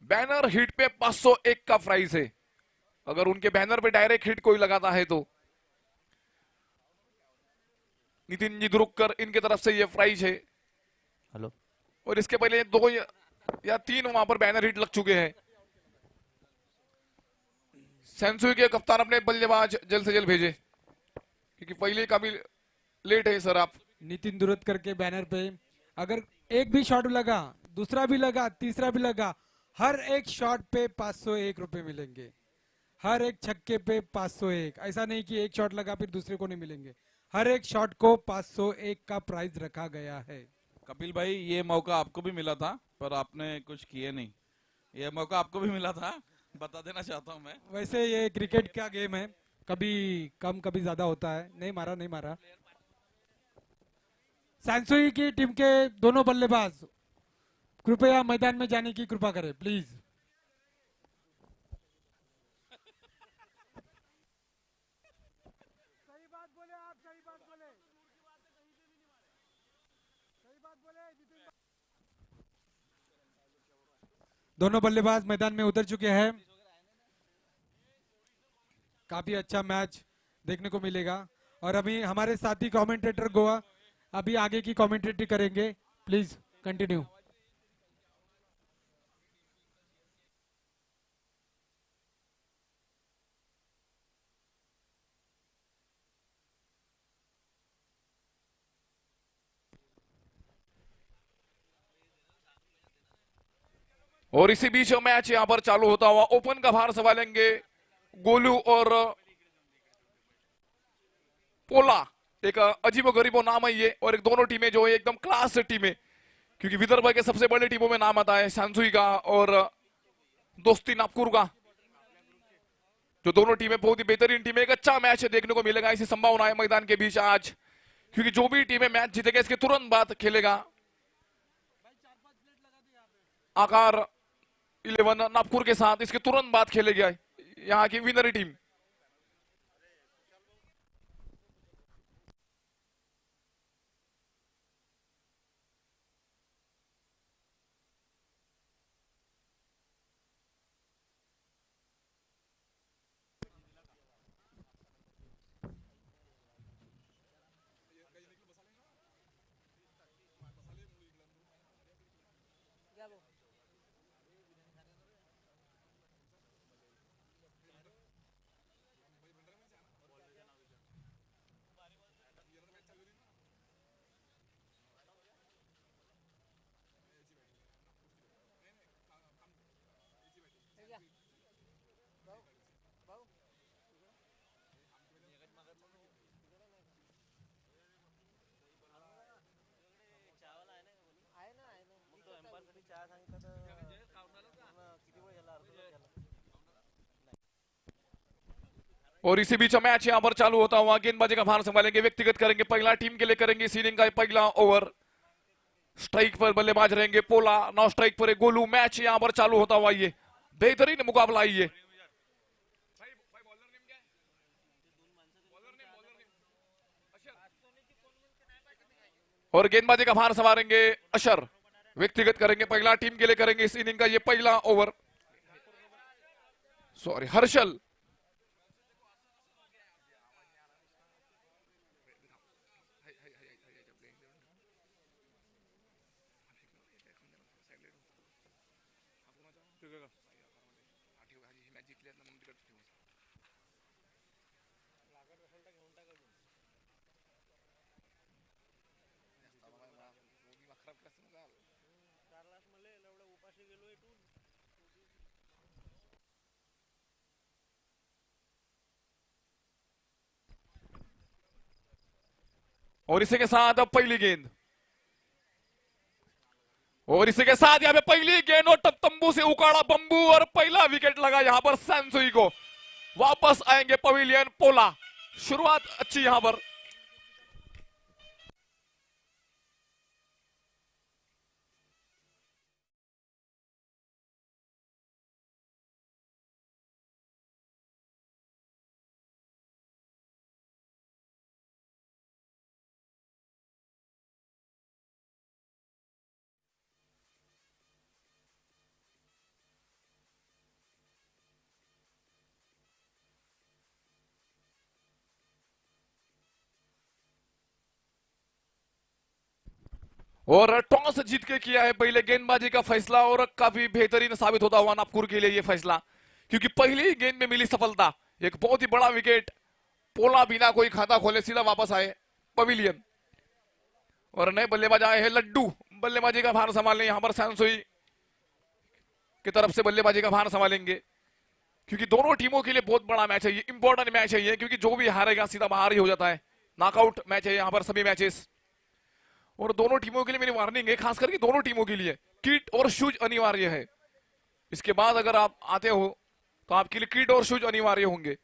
Banner hit पे 501 का price है। अगर उनके बैनर पे डायरेक्ट हिट कोई लगाता है तो नितिन जी दुरुक्कर इनके तरफ से ये प्राइज है। हेलो। और इसके पहले दो या तीन वहां पर बैनर हिट लग चुके हैं। सेंसुई के कप्तान अपने बल्लेबाज जल्द से जल्द भेजे, क्योंकि पहले काफी लेट है सर आप। नितिन दुरतकर के बैनर पे अगर एक भी शॉट लगा, दूसरा भी लगा, तीसरा भी लगा, हर एक शॉट पे 501 रुपए मिलेंगे। हर एक छक्के पे 501। ऐसा नहीं कि एक शॉट लगा फिर दूसरे को नहीं मिलेंगे। हर एक शॉट को 501 का प्राइस रखा गया है। कपिल भाई, ये मौका आपको भी मिला था पर आपने कुछ किए नहीं। ये मौका आपको भी मिला था, बता देना चाहता हूं मैं। वैसे ये क्रिकेट का गेम है, कभी कम कभी ज्यादा होता है। नहीं मारा, नहीं मारा। सैनसुई की टीम के दोनों बल्लेबाज कृपया मैदान में जाने की कृपा करें प्लीज। सही बात बोले आप, सही बात बोले, सही बात बोले नितिन। दोनों बल्लेबाज मैदान में उतर चुके हैं। काफी अच्छा मैच देखने को मिलेगा। और अभी हमारे साथी कमेंटेटर गोवा अभी आगे की कमेंटेटर करेंगे। Please continue. और इसी बीच मैच यहां पर चालू होता हुआ ओपन का भार संभालेंगे गोलू और पोला। एक अजीबो गरीबो नाम है ये, और एक दोनों टीमें जो है एकदम क्लास टीम है, क्योंकि विदर्भ के सबसे बड़ी टीमों में नाम आता है सांसुई का और दोस्ती नागपुर का। जो दोनों टीमें बहुत ही बेहतरीन टीम है। एक अच्छा मैच देखने को मिलेगा, ऐसी संभावना है मैदान के बीच आज, क्योंकि जो भी टीमें मैच जीतेगा इसके तुरंत बाद खेलेगा आकार 11 नागपुर के साथ। इसके तुरंत बाद खेलेगा यहाँ की विनर टीम। और इसी बीच मैच यहां पर चालू होता हुआ गेंदबाजी का भार संभालेंगे, व्यक्तिगत करेंगे पहला, टीम के लिए करेंगे सीनिंग का पहला ओवर। स्ट्राइक पर बल्लेबाज रहेंगे पोला, नौ स्ट्राइक पर गोलू। मैच यहां पर चालू होता हुआ ये बेहतरीन मुकाबला ये। और गेंदबाजी का भार संभालेंगे अशर, व्यक्तिगत करेंगे पहला, टीम के लिए करेंगे इस इनिंग का ये पहला ओवर। सॉरी, हर्षल। और इसी के साथ अब पहली गेंद, और इसी के साथ यहाँ पे पहली गेंद और तब तंबू से उकाड़ा बंबू और पहला विकेट लगा यहाँ पर सैनसुई को। वापस आएंगे पवेलियन पोला। शुरुआत अच्छी यहाँ पर। और टॉस जीत के किया है पहले गेंदबाजी का फैसला और काफी बेहतरीन साबित होता हुआ नागपुर के लिए ये फैसला, क्योंकि पहली ही गेंद में मिली सफलता। एक बहुत ही बड़ा विकेट, पोला बिना कोई खाता खोले सीधा वापस आए पवेलियन। और नए बल्लेबाज आए हैं लड्डू, बल्लेबाजी का भार संभालने यहाँ पर सैनसुई की तरफ से बल्लेबाजी का भार संभालेंगे, क्योंकि दोनों टीमों के लिए बहुत बड़ा मैच है ये, इंपॉर्टेंट मैच है ये, क्योंकि जो भी हारेगा सीधा बाहर ही हो जाता है। नॉकआउट मैच है यहाँ पर सभी मैचेस, और दोनों टीमों के लिए मेरी वार्निंग है, खास करके दोनों टीमों के लिए किट और शूज अनिवार्य है। इसके बाद अगर आप आते हो तो आपके लिए किट और शूज अनिवार्य होंगे।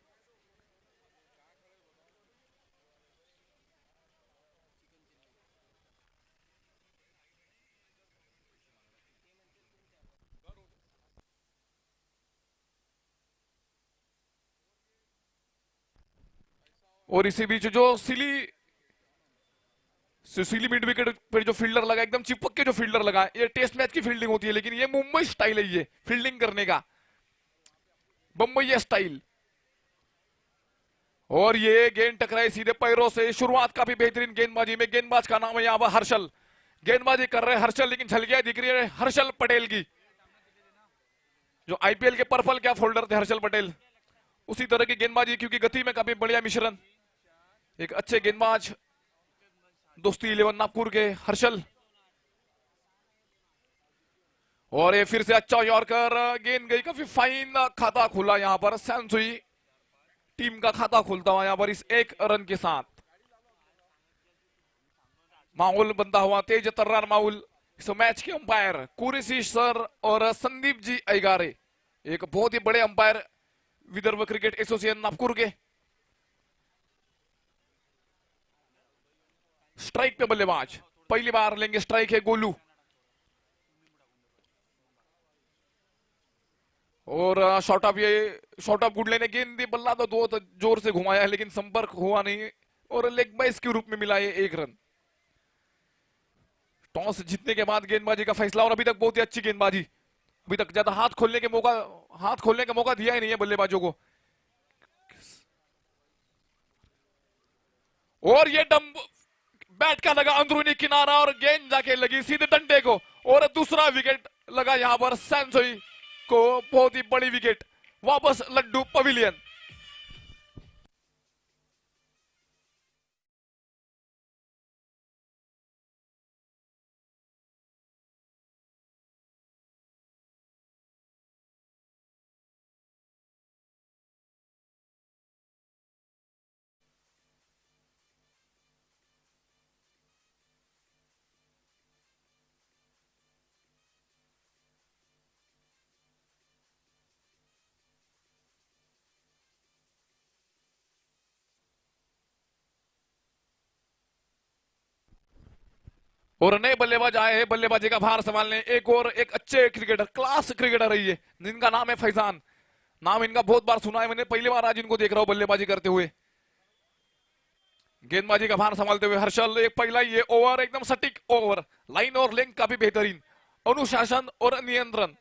और इसी बीच जो सिली मिड विकेट पर जो फील्डर लगा, एकदम चिपक के जो फील्डर लगा, ये टेस्ट मैच की फील्डिंग होती है, लेकिन ये मुंबई स्टाइल है ये फील्डिंग करने का, बम्बई स्टाइल। और ये गेंद टकराई सीधे पैरों से। शुरुआत काफी बेहतरीन गेंदबाजी में, गेंदबाज का नाम है यहाँ पर हर्षल, गेंदबाजी कर रहे हैं हर्षल, लेकिन झलकियां दिख रही है हर्षल पटेल की, जो आईपीएल के पर्पल कैप होल्डर थे हर्षल पटेल, उसी तरह की गेंदबाजी, क्योंकि गति में काफी बढ़िया मिश्रण। एक अच्छे गेंदबाज दोस्ती 11 नागपुर के हर्षल, और ये फिर से अच्छा यॉर्कर, गेंद गई काफी फाइन, खाता खुला यहाँ पर सैनसुई टीम का खाता खुलता हुआ यहाँ पर इस एक रन के साथ। माहौल बनता हुआ तेज तर्रार माहौल। इस मैच के अंपायर कुरेशी सर और संदीप जी अयगारे, एक बहुत ही बड़े umpire Vidarbha cricket association Nagpur के। स्ट्राइक पे बल्लेबाज, पहली बार लेंगे स्ट्राइक है गोलू, और शॉर्ट ऑफ गुडले ने गेंद दी, बल्ला तो दो तो जोर से घुमाया है, लेकिन संपर्क हुआ नहीं, और लेग बाइस के रूप में मिला ये एक रन। टॉस जीतने के बाद गेंदबाजी का फैसला, और अभी तक बहुत ही अच्छी गेंदबाजी, अभी तक ज्यादा हाथ खोलने का मौका दिया ही नहीं है बल्लेबाजों को। और ये डंब बैट का लगा अंदरूनी किनारा, और गेंद जाके लगी सीधे डंडे को, और दूसरा विकेट लगा यहां पर सैनसुई को, बहुत ही बड़ी विकेट। वापस लड्डू पवेलियन। और नए बल्लेबाज आए हैं बल्लेबाजी का भार संभालने, एक और एक अच्छे क्रिकेटर, क्लास क्रिकेटर है ये, जिनका नाम है फैजान। नाम इनका बहुत बार सुना है मैंने, पहली बार आज इनको देख रहा हूं बल्लेबाजी करते हुए। गेंदबाजी का भार संभालते हुए हर्षल, एक पहला ये ओवर एकदम सटीक ओवर, लाइन और लेंथ काफी बेहतरीन, अनुशासन और नियंत्रण।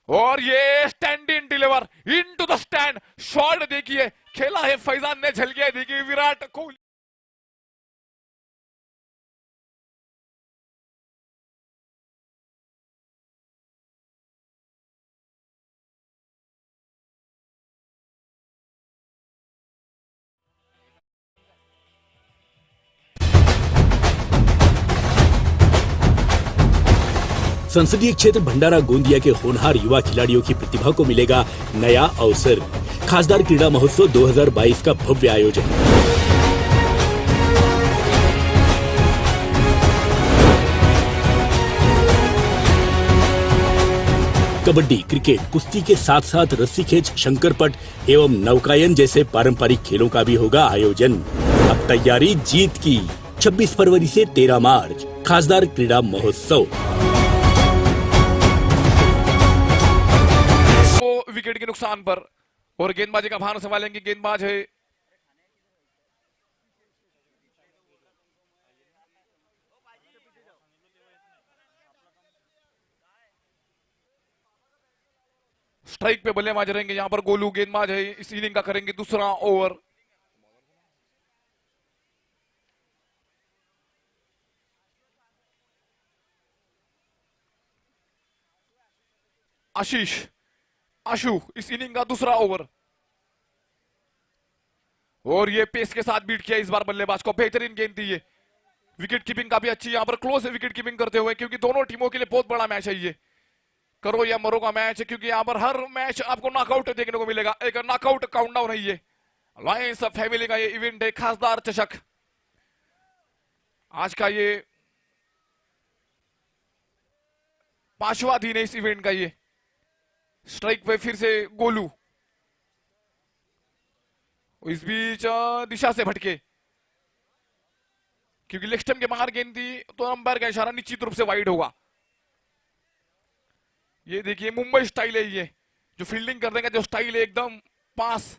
और ये stand in deliver into the stand, shot देखिए खेला है फैजान ने, झलकियां देखिए विराट कोहली। संसदीय क्षेत्र भंडारा गोंदिया के होनहार युवा खिलाड़ियों की प्रतिभा को मिलेगा नया अवसर। खासदार क्रीड़ा महोत्सव 2022 का भव्य आयोजन। कबड्डी, क्रिकेट, कुश्ती के साथ साथ रस्सी खेच, शंकरपट एवं नौकायन जैसे पारंपरिक खेलों का भी होगा आयोजन। अब तैयारी जीत की। 26 फरवरी से 13 मार्च खासदार क्रीड़ा महोत्सव। विकेट के नुकसान पर, और गेंदबाजी का भार संभालेंगे गेंदबाज है स्ट्राइक पे बल्लेबाज रहेंगे यहां पर गोलू, गेंदबाज है इस इनिंग का करेंगे दूसरा ओवर। आशीष आशु इस इनिंग का दूसरा ओवर और ये पेस के साथ बीट किया इस बार बल्लेबाज को, बेहतरीन गेंद दी है। विकेट कीपिंग काफी अच्छी यहाँ पर क्लोज है विकेट कीपिंग करते हुए, क्योंकि दोनों टीमों के लिए बहुत बड़ा मैच है ये, करो या मरो का मैच है, क्योंकि यहाँ पर हर मैच आपको नॉकआउट देखने को मिलेगा। एक नॉकआउट काउंटडाउन है ये, लायंस फैमिली का ये इवेंट है, खासदार चषक आज का ये 5वां दिन है इस इवेंट का। ये स्ट्राइक पे फिर से गोलू, इस बीच दिशा से भटके, क्योंकि लेग स्टंप के बाहर गेंद दी तो अंपायर का इशारा निश्चित रूप से वाइड होगा। ये देखिए मुंबई स्टाइल है ये, जो फील्डिंग करने का जो स्टाइल है एकदम पास।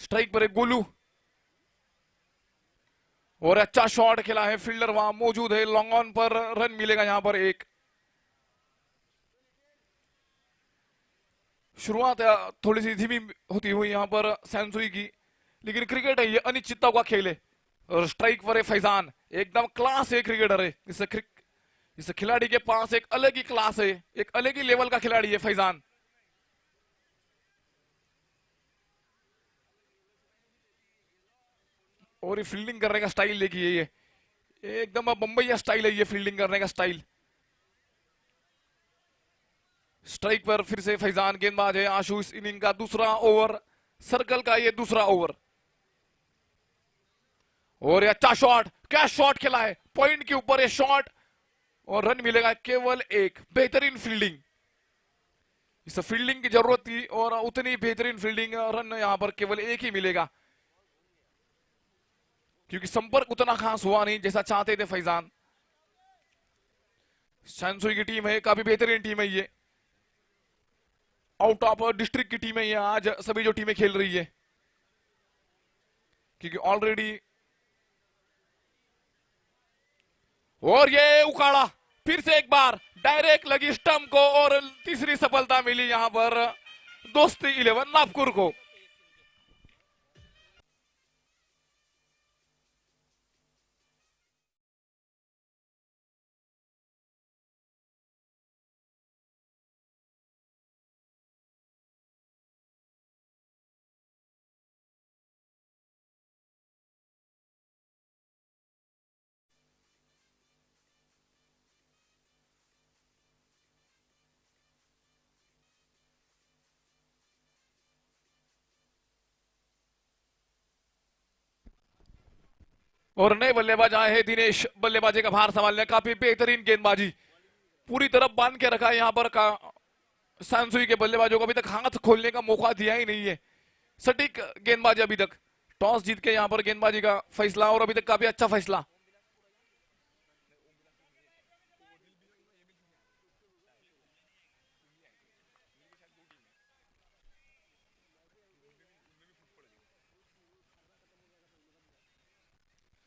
स्ट्राइक पर एक गोलू और अच्छा शॉट खेला है, फील्डर वहां मौजूद है, लॉन्ग ऑन पर रन मिलेगा यहां पर एक। शुरुआत थोड़ी सी धीमी होती हुई यहां पर सेंचुरी की, लेकिन क्रिकेट है ये, अनिश्चितता का खेल है। और स्ट्राइक पर है फैजान, एकदम क्लास है क्रिकेटर है, इस खिलाड़ी के पास एक अलग ही क्लास है, एक अलग ही लेवल का खिलाड़ी है फैजान। और ये फील्डिंग करने का स्टाइल देखिए, ये एकदम बम्बई स्टाइल है ये फील्डिंग करने का स्टाइल। स्ट्राइक पर फिर से फैजान गेंदबाज है। आशु इस इनिंग का दूसरा ओवर, सर्कल का ये दूसरा ओवर। और ये अच्छा शॉट, क्या शॉट खेला है, पॉइंट के ऊपर ये शॉट और रन मिलेगा केवल एक। बेहतरीन फील्डिंग, इस फील्डिंग की जरूरत थी और उतनी बेहतरीन फील्डिंग, रन यहां पर केवल एक ही मिलेगा, क्योंकि संपर्क उतना खास हुआ नहीं जैसा चाहते थे फैजान। सेंचुरी की टीम है, काफी बेहतरीन टीम है ये, आउट ऑफ डिस्ट्रिक्ट की टीम है ये आज सभी जो टीमें खेल रही है, क्योंकि ऑलरेडी। और ये उखाड़ा फिर से एक बार डायरेक्ट लगी स्टंप को और तीसरी सफलता मिली यहां पर दोस्ती 11 नागपुर को। और नए बल्लेबाज आए हैं दिनेश, बल्लेबाजी का भार संभालने, काफी बेहतरीन गेंदबाजी पूरी तरफ बांध के रखा है यहाँ पर का सेंचुरी के बल्लेबाजों को अभी तक हाथ खोलने का मौका दिया ही नहीं है। सटीक गेंदबाजी अभी तक, टॉस जीत के यहाँ पर गेंदबाजी का फैसला और अभी तक काफी अच्छा फैसला।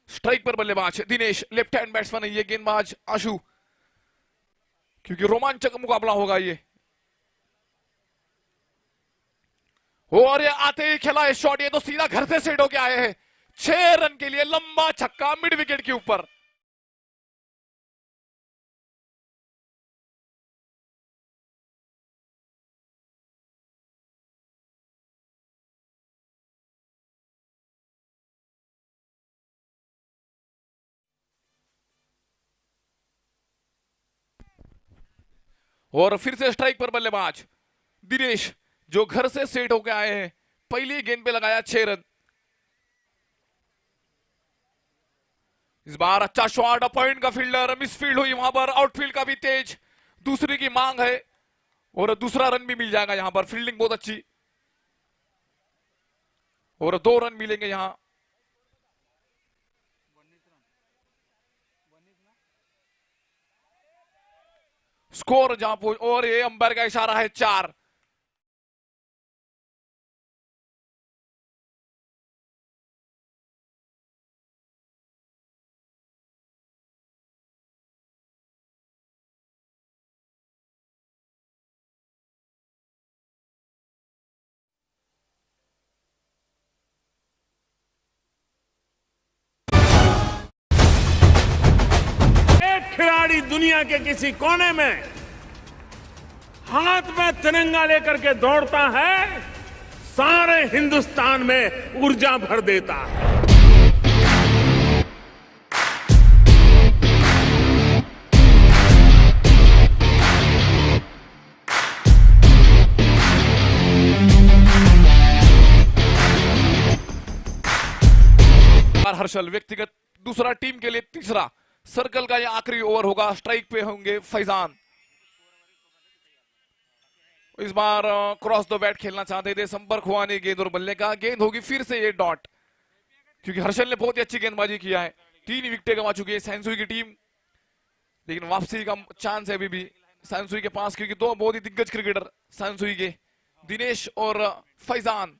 स्ट्राइक पर बल्लेबाज दिनेश, लेफ्ट हैंड बैट्समैन है ये गेंदबाज आशु, क्योंकि रोमांचक मुकाबला होगा ये। और ये आते ही खेला है शॉट, ये तो सीधा घर से सेट होके आए हैं, 6 रन के लिए लंबा छक्का मिड विकेट के ऊपर। और फिर से स्ट्राइक पर बल्लेबाज दिनेश, जो घर से सेट होकर आए हैं, पहली गेंद पे लगाया 6 रन। इस बार अच्छा शॉट, पॉइंट का फील्डर, मिसफील्ड हुई वहां पर, आउटफील्ड का भी तेज, दूसरी की मांग है और दूसरा रन भी मिल जाएगा यहां पर। फील्डिंग बहुत अच्छी और 2 रन मिलेंगे यहां। स्कोर जहां और ये अंपायर का इशारा है 4। खिलाड़ी दुनिया के किसी कोने में हाथ में तिरंगा लेकर के दौड़ता है, सारे हिंदुस्तान में ऊर्जा भर देता है। हर्षल व्यक्तिगत दूसरा, टीम के लिए तीसरा। सर्कल का यह आखिरी ओवर होगा। स्ट्राइक पे होंगे फैजान। इस बार क्रॉस द बैट खेलना चाहते थे, संपर्क हुआ नहीं गेंद और बल्ले का। गेंद होगी फिर से ये डॉट, क्योंकि हर्षल ने बहुत ही अच्छी गेंदबाजी किया है। 3 विकेटें गंवा चुकी है सैनसुई की टीम, लेकिन वापसी का चांस है अभी भी सैनसुई के पास, क्योंकि 2 बहुत ही दिग्गज क्रिकेटर सैनसुई के, दिनेश और फैजान।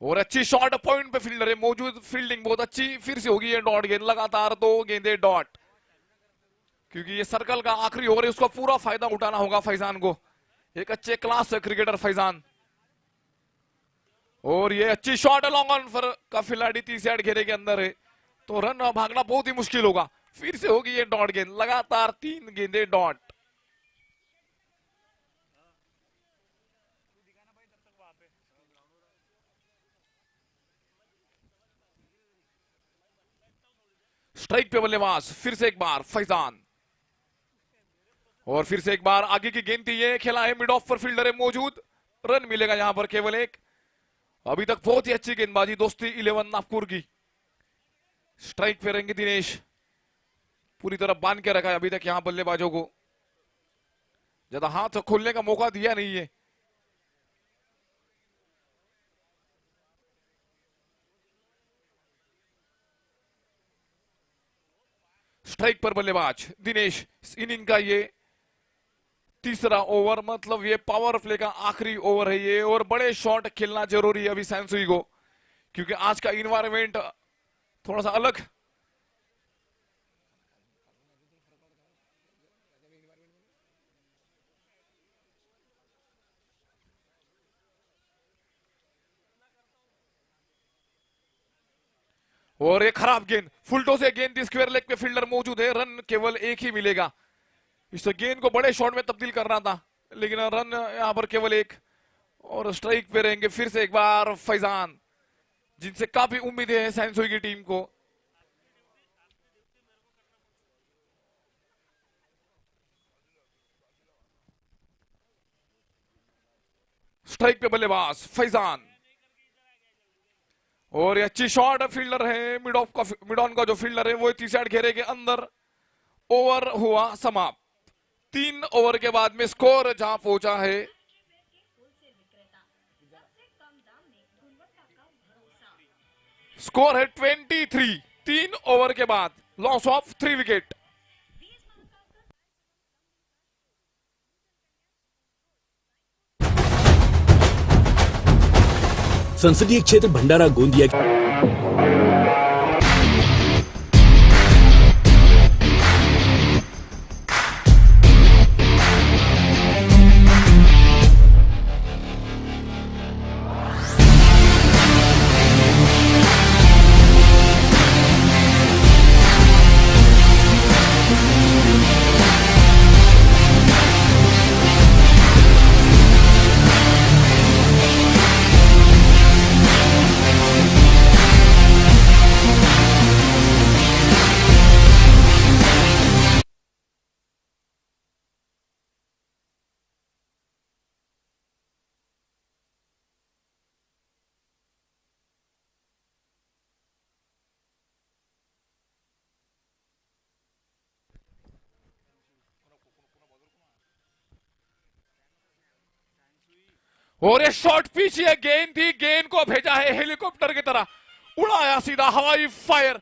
और अच्छी शॉट, पॉइंट पे फील्डर है मौजूद, फील्डिंग बहुत अच्छी। फिर से होगी ये डॉट गेंद, लगातार 2 गेंदे डॉट, क्योंकि ये सर्कल का आखिरी ओवर है, उसका पूरा फायदा उठाना होगा फैजान को। एक अच्छे क्लास क्रिकेटर फैजान। और ये अच्छी शॉट लॉन्ग ऑन पर का खिलाड़ी 30 यार्ड घेरे के अंदर है, तो रन भागना बहुत ही मुश्किल होगा। फिर से होगी ये डॉट गेंद, लगातार 3 गेंदे डॉट। स्ट्राइक पे बल्लेबाज फिर से एक बार फैजान, और फिर से एक बार आगे की गेंद थी, ये खेला है मिड ऑफ पर, फील्डर है मौजूद। रन मिलेगा यहां पर केवल 1। अभी तक बहुत ही अच्छी गेंदबाजी दोस्ती 11 नागपुर की। स्ट्राइक पे रहेंगे दिनेश, पूरी तरह बांध के रखा है अभी तक यहां बल्लेबाजों को, ज्यादा हाथ खोलने का मौका दिया नहीं है। स्ट्राइक पर बल्लेबाज दिनेश। इस इनिंग का ये तीसरा ओवर, मतलब ये पावर प्ले का आखिरी ओवर है ये, और बड़े शॉट खेलना जरूरी है अभी सैनसुई को, क्योंकि आज का इन्वायरमेंट थोड़ा सा अलग। और एक खराब गेंद, फुलटो से गेंद थी, स्क्वायर लेग पे फील्डर मौजूद है। रन केवल 1 ही मिलेगा। इस गेंद को बड़े शॉट में तब्दील करना था, लेकिन रन यहां पर केवल 1। और स्ट्राइक पे रहेंगे फिर से एक बार फैजान, जिनसे काफी उम्मीदें हैं सैनसुई की टीम को। स्ट्राइक पे बल्लेबाज फैजान, और ये अच्छी शॉट, फील्डर है मिड ऑन का जो फील्डर है वो 30 यार्ड घेरे के अंदर। ओवर हुआ समाप्त। 3 ओवर के बाद में स्कोर जहां पहुंचा है स्कोर है 23। 3 ओवर के बाद लॉस ऑफ 3 विकेट। संसदीय क्षेत्र भंडारा गोंदिया और ये शॉट पिच, ये गेंद थी, गेंद को भेजा है हेलीकॉप्टर की तरह, उड़ाया सीधा हवाई फायर।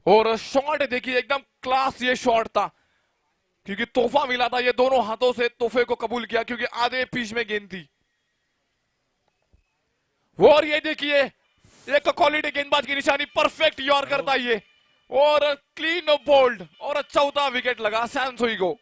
और शॉट देखिए एकदम क्लास ये शॉट था, क्योंकि तोहफा मिला था, ये दोनों हाथों से तोहफे को कबूल किया क्योंकि आधे पिच में गेंद थी। और ये देखिए एक क्वालिटी गेंदबाज की निशानी, परफेक्ट यॉर्कर था ये, और क्लीन बोल्ड, और चौथा विकेट लगा सैनसुई को।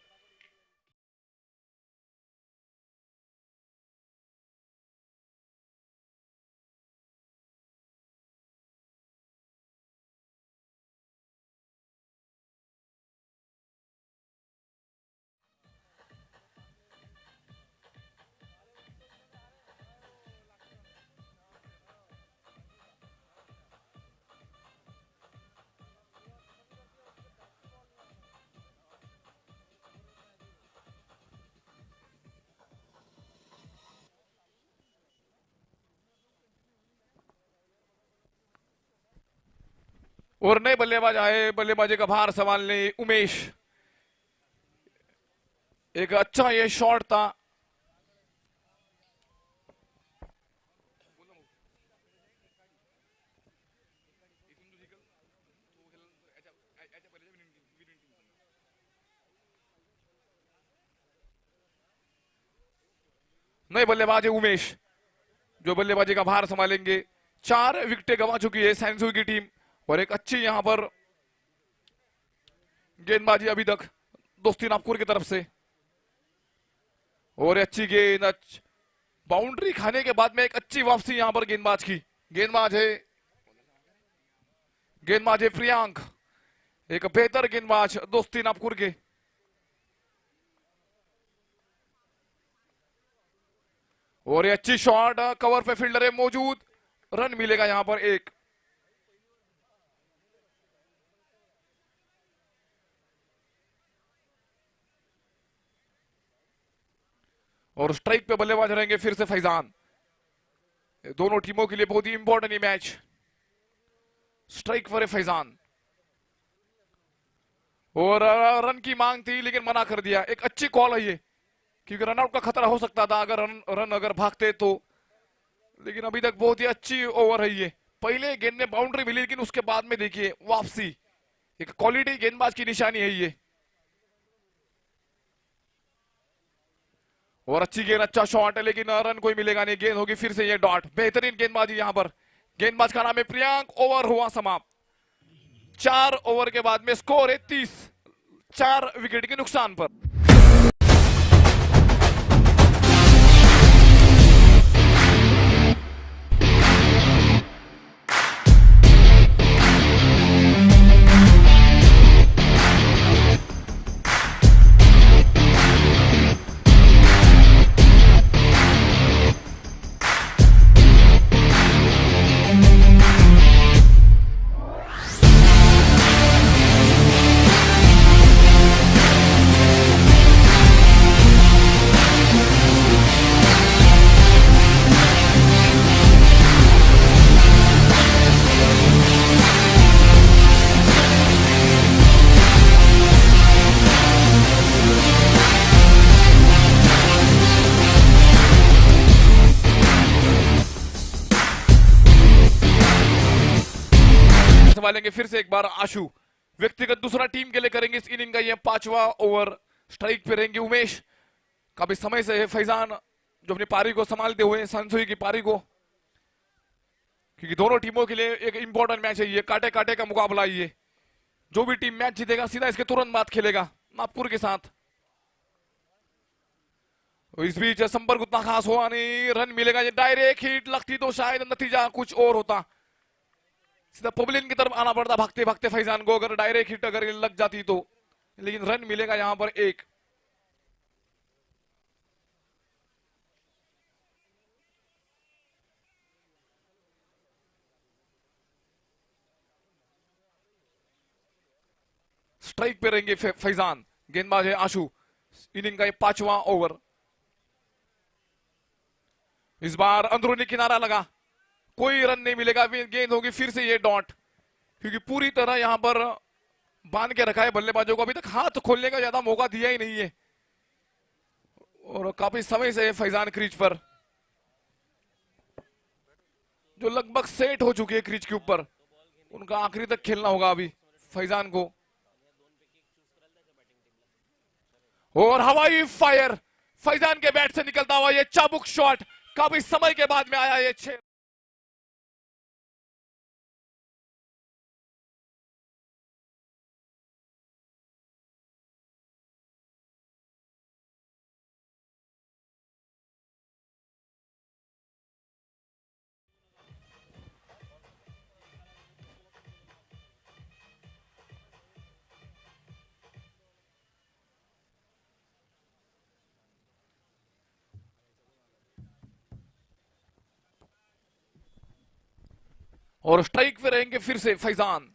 और नए बल्लेबाज आए, बल्लेबाजी का भार संभालने उमेश। एक अच्छा ये शॉट था, नए बल्लेबाज है उमेश जो बल्लेबाजी का भार संभालेंगे। 4 विकेटें गंवा चुकी है सैनसुई की टीम, और एक अच्छी यहां पर गेंदबाजी अभी तक दोस्ती नागपुर की तरफ से, और अच्छी गेंद, बाउंड्री खाने के बाद में एक अच्छी वापसी यहां पर गेंदबाज की। गेंदबाज है प्रियांक, एक बेहतर गेंदबाज दोस्ती नागपुर के। और ये अच्छी शॉट, कवर पे फील्डर है मौजूद, रन मिलेगा यहां पर एक। और स्ट्राइक पे बल्लेबाज रहेंगे फिर से फैजान। दोनों टीमों के लिए बहुत ही इंपॉर्टेंट ये मैच। स्ट्राइक पर है फैजान, और रन की मांग थी लेकिन मना कर दिया। एक अच्छी कॉल है ये, क्योंकि रनआउट का खतरा हो सकता था अगर रन अगर भागते तो, लेकिन अभी तक बहुत ही अच्छी ओवर है ये। पहले गेंद में बाउंड्री मिली, लेकिन उसके बाद में देखिए वापसी, एक क्वालिटी गेंदबाज की निशानी है ये। और अच्छी गेंद, अच्छा शॉट है, लेकिन रन कोई मिलेगा नहीं। गेंद होगी फिर से ये डॉट। बेहतरीन गेंदबाजी यहां पर, गेंदबाज का नाम है प्रियांक। ओवर हुआ समाप्त। 4 ओवर के बाद में स्कोर है 30, 4 विकेट के नुकसान पर। संभालेंगे फिर से एक बार आशु। व्यक्तिगत दूसरा टीम के लिए करेंगे इस इनिंग का ये 5वां ओवर। स्ट्राइक पे रहेंगे उमेश। काफी समय से है फैजान जो अपनी पारी को संभालते हुए सैनसुई की पारी को, क्योंकि दोनों टीमों के लिए एक इंपॉर्टेंट मैच है ये, काटे काटे का मुकाबला है ये। जो भी टीम मैच जीतेगा सीधा इसके तुरंत बाद खेलेगा नागपुर के साथ। इस बीच संपर्क उतना खास हुआ नहीं, रन मिलेगा ये। डायरेक्ट हिट लगती तो शायद नतीजा कुछ और होता, सीधा पबलिन की तरफ आना पड़ता भागते भागते फैजान को, अगर डायरेक्ट हिट अगर लग जाती तो। लेकिन रन मिलेगा यहां पर एक। स्ट्राइक पे रहेंगे फैजान। गेंदबाज है आशु। इनिंग का ये 5वां ओवर। इस बार अंदरूनी किनारा लगा, कोई रन नहीं मिलेगा। गेंद होगी फिर से ये डॉट, क्योंकि पूरी तरह यहां पर बांध के रखा है बल्लेबाजों को। अभी तक हाथ खोलने का ज्यादा मौका दिया ही नहीं है, और काफी समय से फैजान क्रीज पर, जो लगभग सेट हो चुके हैं क्रीज के ऊपर, उनका आखिरी तक खेलना होगा अभी फैजान को। और हवाई फायर फैजान के बैट से निकलता हुआ ये चाबुक शॉट काफी समय के बाद में आया ये 6। और स्ट्राइक पे रहेंगे फिर से फैजान।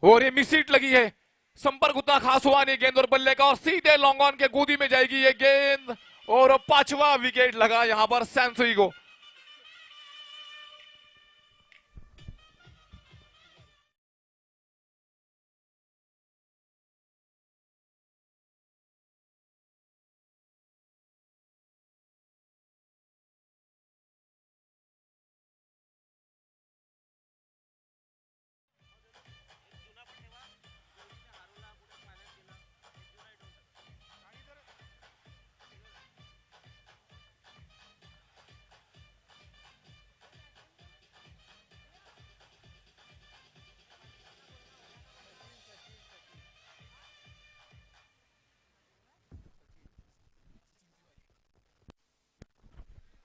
और ये मिसहिट लगी है, संपर्क उतना खास हुआ नहीं गेंद और बल्ले का, और सीधे लॉन्ग ऑन के गोदी में जाएगी ये गेंद। और 5वां विकेट लगा यहां पर सैनसुई को।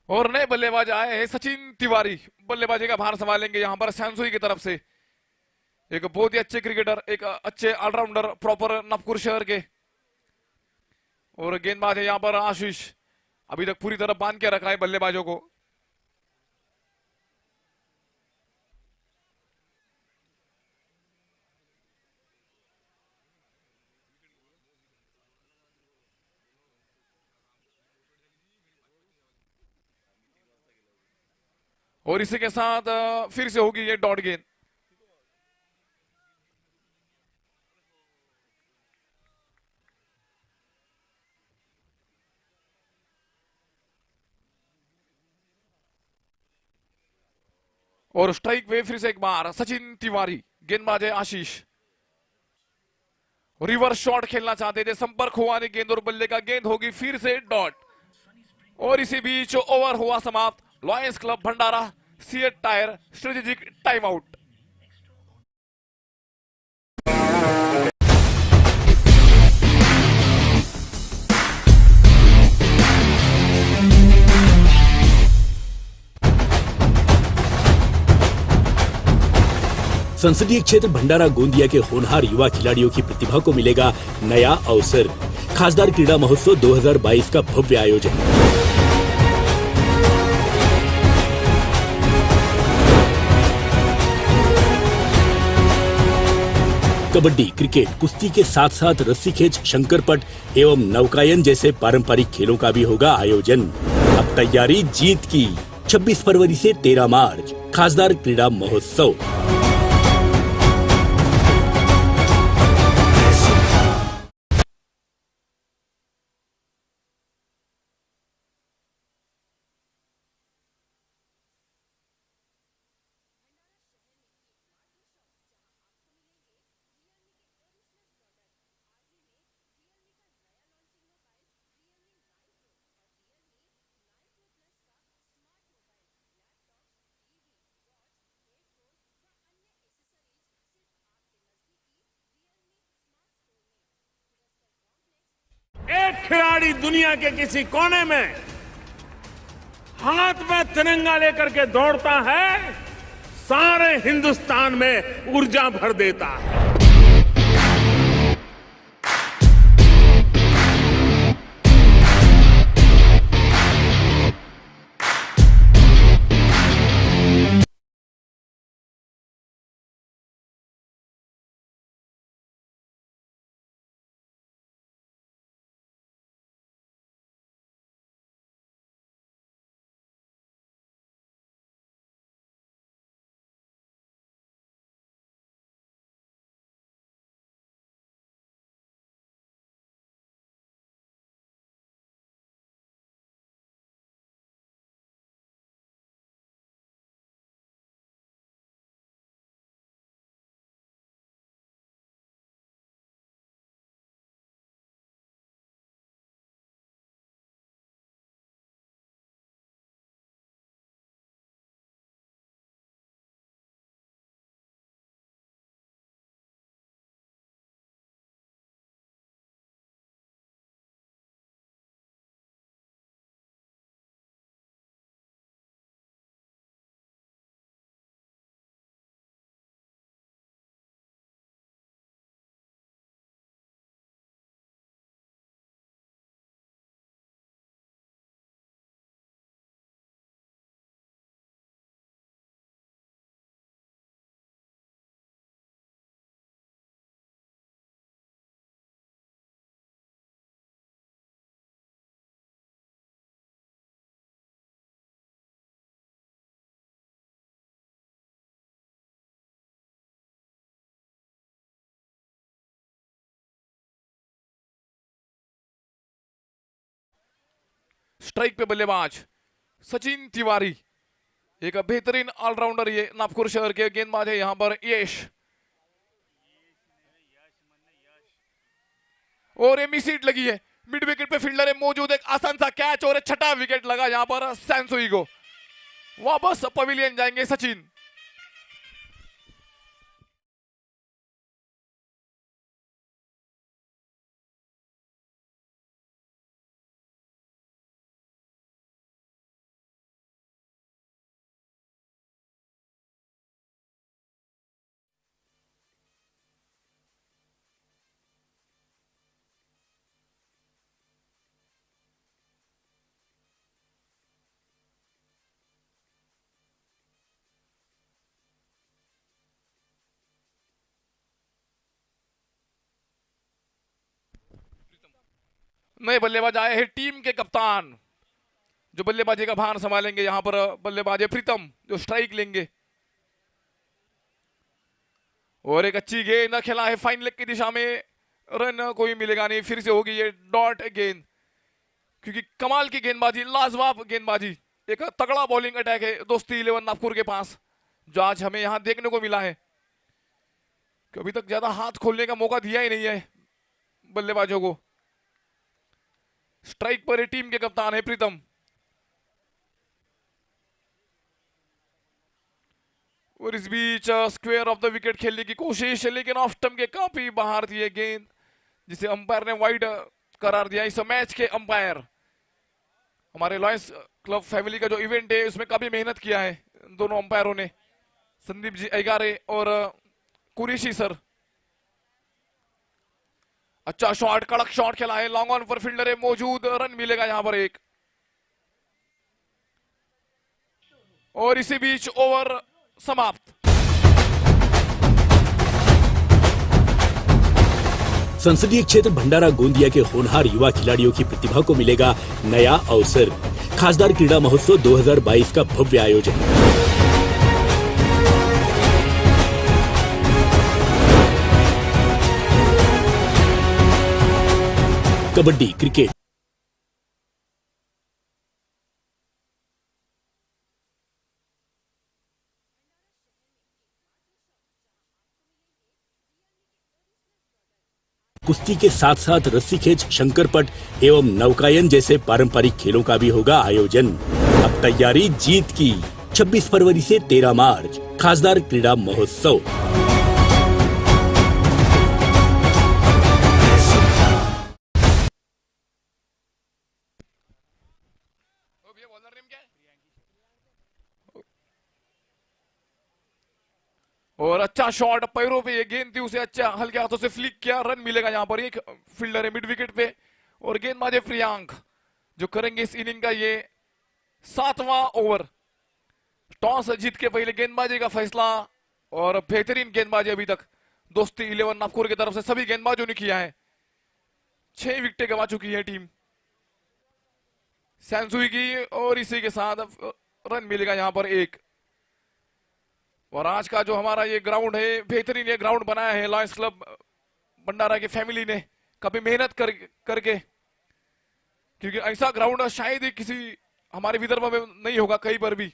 और नए बल्लेबाज आए हैं सचिन तिवारी, बल्लेबाजी का भार संभालेंगे यहां पर सैनसुई की तरफ से। एक बहुत ही अच्छे क्रिकेटर, एक अच्छे ऑलराउंडर प्रॉपर नागपुर शहर के। और गेंदबाज है यहां पर आशीष, अभी तक पूरी तरह बांध के रखा है बल्लेबाजों को। और इसी के साथ फिर से होगी ये डॉट गेंद। और स्ट्राइक पे फिर से एक बार सचिन तिवारी, गेंदबाज है आशीष। रिवर्स शॉट खेलना चाहते थे, संपर्क हुआ नहीं गेंद और बल्ले का, गेंद होगी फिर से डॉट। और इसी बीच ओवर हुआ समाप्त। Lions club Bhandara CEAT tyre strategic time out. संसदीय क्षेत्र भंडारा गोंदिया के होनहार युवा खिलाड़ियों की प्रतिभा को मिलेगा नया अवसर। खासदार क्रीड़ा महोत्सव 2022 का भव्य आयोजन। कबड्डी, क्रिकेट, कुश्ती के साथ साथ रस्सी खेच, शंकरपट एवं नौकायन जैसे पारंपरिक खेलों का भी होगा आयोजन। अब तैयारी जीत की। 26 फरवरी से 13 मार्च खासदार क्रीड़ा महोत्सव। एक खिलाड़ी दुनिया के किसी कोने में हाथ में तिरंगा लेकर के दौड़ता है, सारे हिंदुस्तान में ऊर्जा भर देता है। स्ट्राइक पे बल्लेबाज सचिन तिवारी, एक बेहतरीन ऑलराउंडर ये नागपुर शहर के गेंदबाज है यहां पर यश। और ये मिसीट लगी है, मिड विकेट पे फील्डर है मौजूद, एक आसान सा कैच और छठा विकेट लगा यहां पर सैनसुई को। वापस पवेलियन जाएंगे सचिन। नए बल्लेबाज आए हैं टीम के कप्तान, जो बल्लेबाजी का भार संभालेंगे। यहां पर बल्लेबाज है प्रीतम, जो स्ट्राइक लेंगे। और एक अच्छी गेंद खेला है फाइन लेग की दिशा में, रन कोई मिलेगा नहीं, फिर से होगी ये डॉट गेंद, क्योंकि कमाल की गेंदबाजी, लाजवाब गेंदबाजी, एक तगड़ा बॉलिंग अटैक है दोस्ती 11 नागपुर के पास, जो आज हमें यहां देखने को मिला है। कि अभी तक ज्यादा हाथ खोलने का मौका दिया ही नहीं है बल्लेबाजों को। स्ट्राइक पर टीम के कप्तान है प्रीतम। और इस बीच स्क्वायर ऑफ द विकेट खेलने की कोशिश, लेकिन ऑफ स्टंप के काफी बाहर थी ये गेंद, जिसे अंपायर ने वाइड करार दिया। इस मैच के अंपायर हमारे लॉयंस क्लब फैमिली का जो इवेंट है उसमें काफी मेहनत किया है दोनों अंपायरों ने, संदीप जी ऐगारे और कुरेशी सर। अच्छा शॉट, कड़क शॉट खेला है, लॉन्ग ऑन पर फील्डर है मौजूद, रन मिलेगा यहां पर एक। और इसी बीच ओवर समाप्त। संसदीय क्षेत्र भंडारा गोंदिया के होनहार युवा खिलाड़ियों की प्रतिभा को मिलेगा नया अवसर। खासदार क्रीड़ा महोत्सव 2022 का भव्य आयोजन। कबड्डी, क्रिकेट, कुश्ती के साथ साथ रस्सी खेच, शंकरपट एवं नौकायन जैसे पारंपरिक खेलों का भी होगा आयोजन। अब तैयारी जीत की। 26 फरवरी से 13 मार्च खासदार क्रीड़ा महोत्सव। और अच्छा शॉट, पैरों पे ये गेंद थी, उसे अच्छा हल्के हाथों से फ्लिक किया, रन मिलेगा यहां पर। एक फील्डर है मिड विकेट पे और गेंदबाज है प्रियांक, जो करेंगे इस इनिंग का ये 7वां ओवर। टॉस जीत के पहले गेंदबाजी का फैसला, और बेहतरीन गेंदबाजी अभी तक दोस्ती 11 नागपुर की तरफ से सभी गेंदबाजों ने किया है। 6 विकेटें गंवा चुकी है टीम सैनसुई की, और इसी के साथ रन मिलेगा यहां पर एक। और आज का जो हमारा ये ग्राउंड है, बेहतरीन ये ग्राउंड बनाया है लॉयंस क्लब भंडारा की फैमिली ने काफी मेहनत करके, क्योंकि ऐसा ग्राउंड शायद ही किसी हमारे विदर्भ में नहीं होगा कहीं पर भी,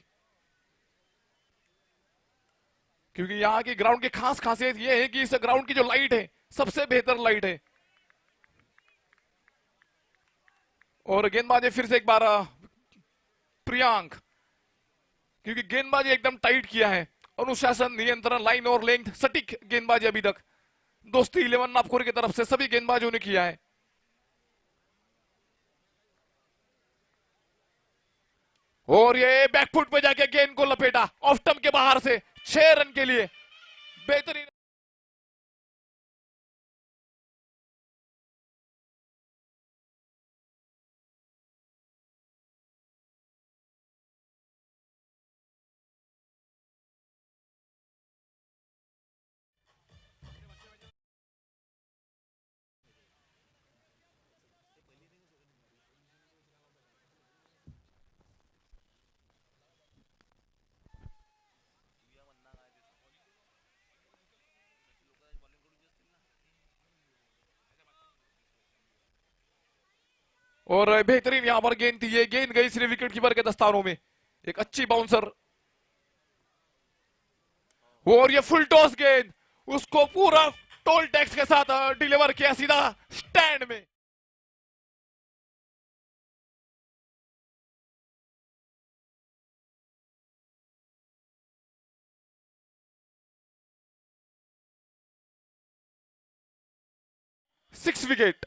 क्योंकि यहाँ की ग्राउंड की खास खासियत ये है कि इस ग्राउंड की जो लाइट है सबसे बेहतर लाइट है। और गेंदबाजी फिर से एक बार प्रियांक, क्योंकि गेंदबाजी एकदम टाइट किया है, अनुशासन, नियंत्रण, लाइन और लेंथ, सटीक गेंदबाजी अभी तक दोस्ती 11 नागपुर की तरफ से सभी गेंदबाजों ने किया है। और ये बैकफुट पे जाके गेंद को लपेटा ऑफ स्टंप के बाहर से, 6 रन के लिए बेहतरीन। और बेहतरीन यहां पर गेंद थी, ये गेंद गई सिर्फ विकेट कीपर के दस्तानों में। एक अच्छी बाउंसर और ये फुल टॉस गेंद, उसको पूरा टोल टैक्स के साथ डिलीवर किया सीधा स्टैंड में। Six wicket.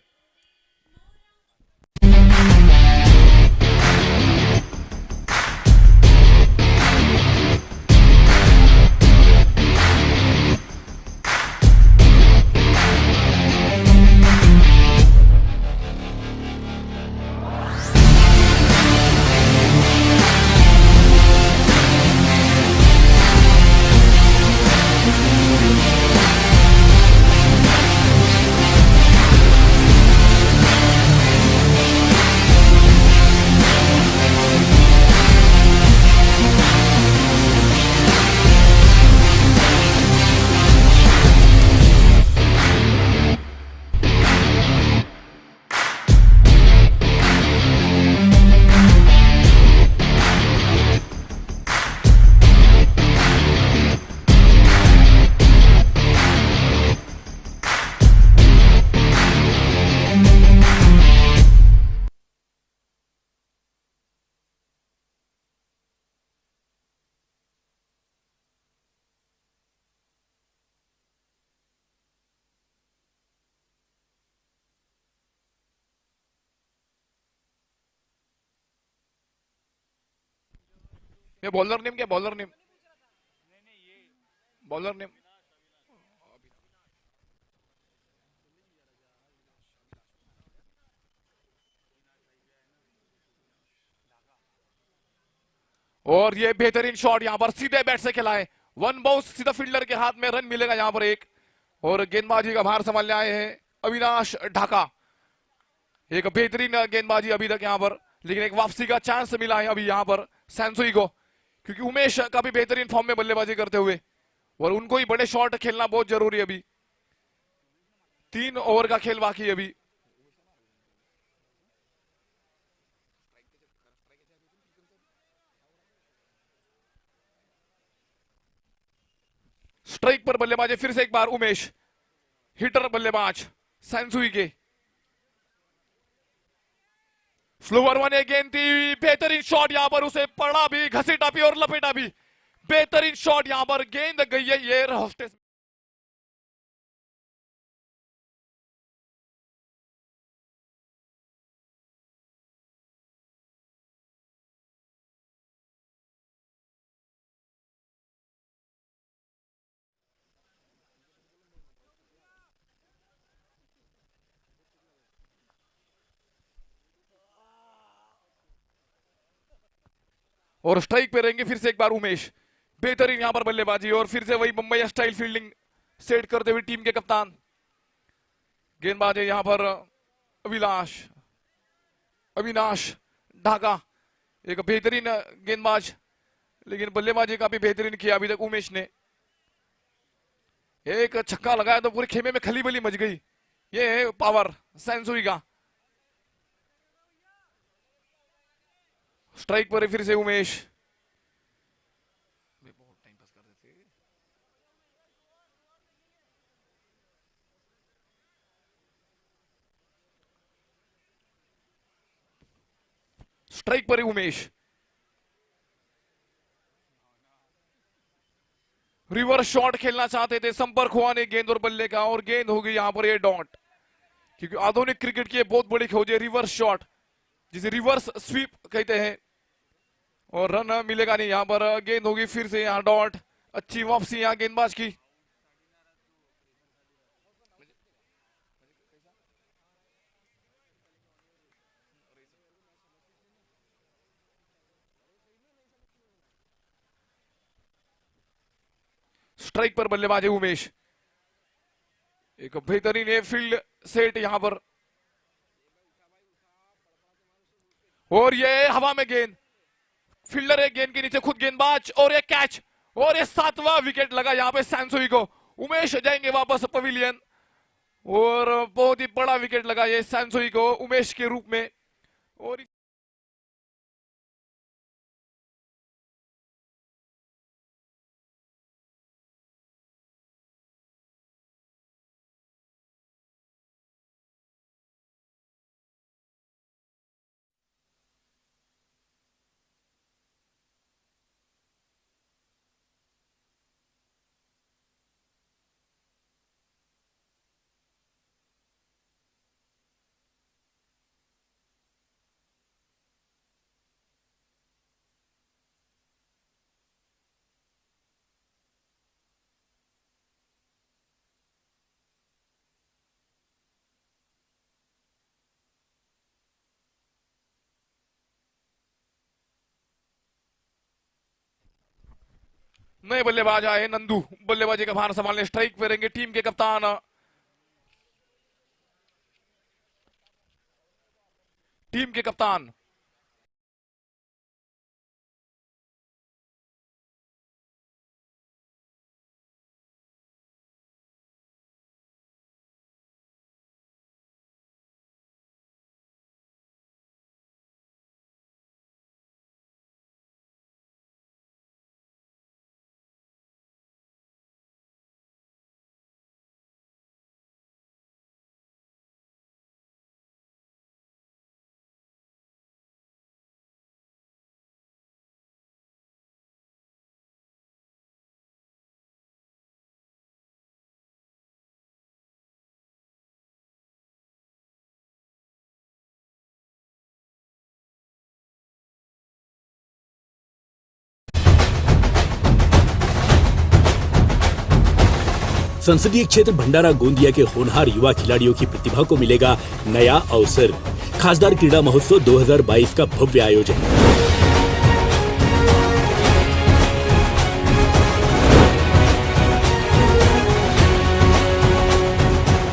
ये बॉलर नेम क्या, बॉलर नेम, बॉलर नेम और ये बेहतरीन शॉट यहां पर सीधे बैट से खिलाए, वन बाउंस सीधा फील्डर के हाथ में, रन मिलेगा यहां पर एक। और गेंदबाजी का भार संभालने आए हैं अविनाश ढाका। एक बेहतरीन गेंदबाजी अभी तक यहां पर, लेकिन एक वापसी का चांस मिला है अभी यहां पर सैनसुई को, क्योंकि उमेश काफी बेहतरीन फॉर्म में बल्लेबाजी करते हुए, और उनको ही बड़े शॉट खेलना बहुत जरूरी है अभी। 3 ओवर का खेल बाकी है अभी। स्ट्राइक पर बल्लेबाज है फिर से एक बार उमेश, हिटर बल्लेबाज सैनसुई के। स्लोवर वन एक गेंद थी, बेहतरीन शॉट यहां पर, उसे पड़ा भी, घसीटा भी और लपेटा भी। बेहतरीन शॉट यहां पर, गेंद गई है एयर होस्टेस। और स्ट्राइक पे रहेंगे फिर से एक बार उमेश, बेहतरीन यहां पर बल्लेबाजी, और फिर से वही मुंबई स्टाइल फील्डिंग सेट करते हुए टीम के कप्तान। गेंदबाज है यहां पर अविनाश ढाका, एक बेहतरीन गेंदबाज, लेकिन बल्लेबाजी काफी बेहतरीन किया अभी तक उमेश ने। एक छक्का लगाया तो पूरे खेमे में खली बली मच गई। ये है पावर सैनसुई का। स्ट्राइक पर फिर से उमेश, स्ट्राइक पर उमेश, रिवर्स शॉट खेलना चाहते थे, संपर्क हुआ नहीं गेंद और बल्ले का, और गेंद हो गई यहां पर ये डॉट। क्योंकि आधुनिक क्रिकेट की बहुत बड़ी खोज है रिवर्स शॉट, जिसे रिवर्स स्वीप कहते हैं, और रन मिलेगा नहीं यहां पर। गेंद होगी फिर से यहां डॉट, अच्छी वापसी यहां गेंदबाज की। स्ट्राइक पर बल्लेबाज है उमेश, एक बेहतरीन है फील्ड सेट यहां पर, और ये हवा में गेंद, फील्डर है गेंद के नीचे, खुद गेंदबाज, और ये कैच, और ये 7वां विकेट लगा यहां पे सैनसुई को। उमेश जाएंगे वापस पवेलियन, और बहुत ही बड़ा विकेट लगा ये सैनसुई को उमेश के रूप में। और नए बल्लेबाज आए नंदू, बल्लेबाजी का भार संभालने स्ट्राइक पे रहेंगे टीम के कप्तान, टीम के कप्तान। संसदीय क्षेत्र भंडारा गोंदिया के होनहार युवा खिलाड़ियों की प्रतिभा को मिलेगा नया अवसर। खासदार क्रीड़ा महोत्सव 2022 का भव्य आयोजन।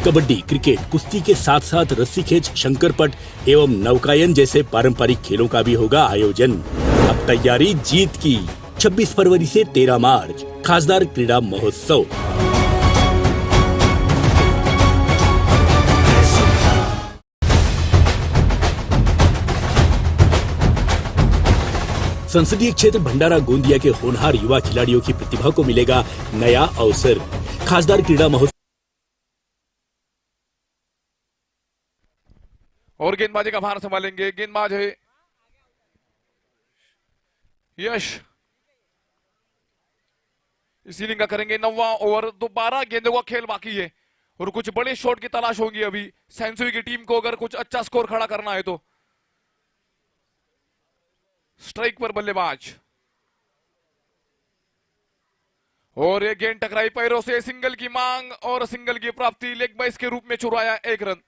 कबड्डी, क्रिकेट, कुश्ती के साथ साथ रस्सी खेच, शंकरपट एवं नौकायन जैसे पारंपरिक खेलों का भी होगा आयोजन। अब तैयारी जीत की। 26 फरवरी से 13 मार्च खासदार क्रीड़ा महोत्सव। संसदीय क्षेत्र भंडारा गोंदिया के होनहार युवा खिलाड़ियों की प्रतिभा को मिलेगा नया अवसर। खासदार क्रीड़ा महोत्सव और गेंदबाजी का भार संभालेंगे गेंदबाज है यश। इस इनिंग का करेंगे 9वां ओवर। 12 गेंदों का खेल बाकी है और कुछ बड़े शॉट की तलाश होगी अभी सेंचुरी की टीम को, अगर कुछ अच्छा स्कोर खड़ा करना है तो। स्ट्राइक पर बल्लेबाज और ये गेंद टकराई पैरों से, सिंगल की मांग और सिंगल की प्राप्ति। लेग बाइस के रूप में चुराया 1 रन।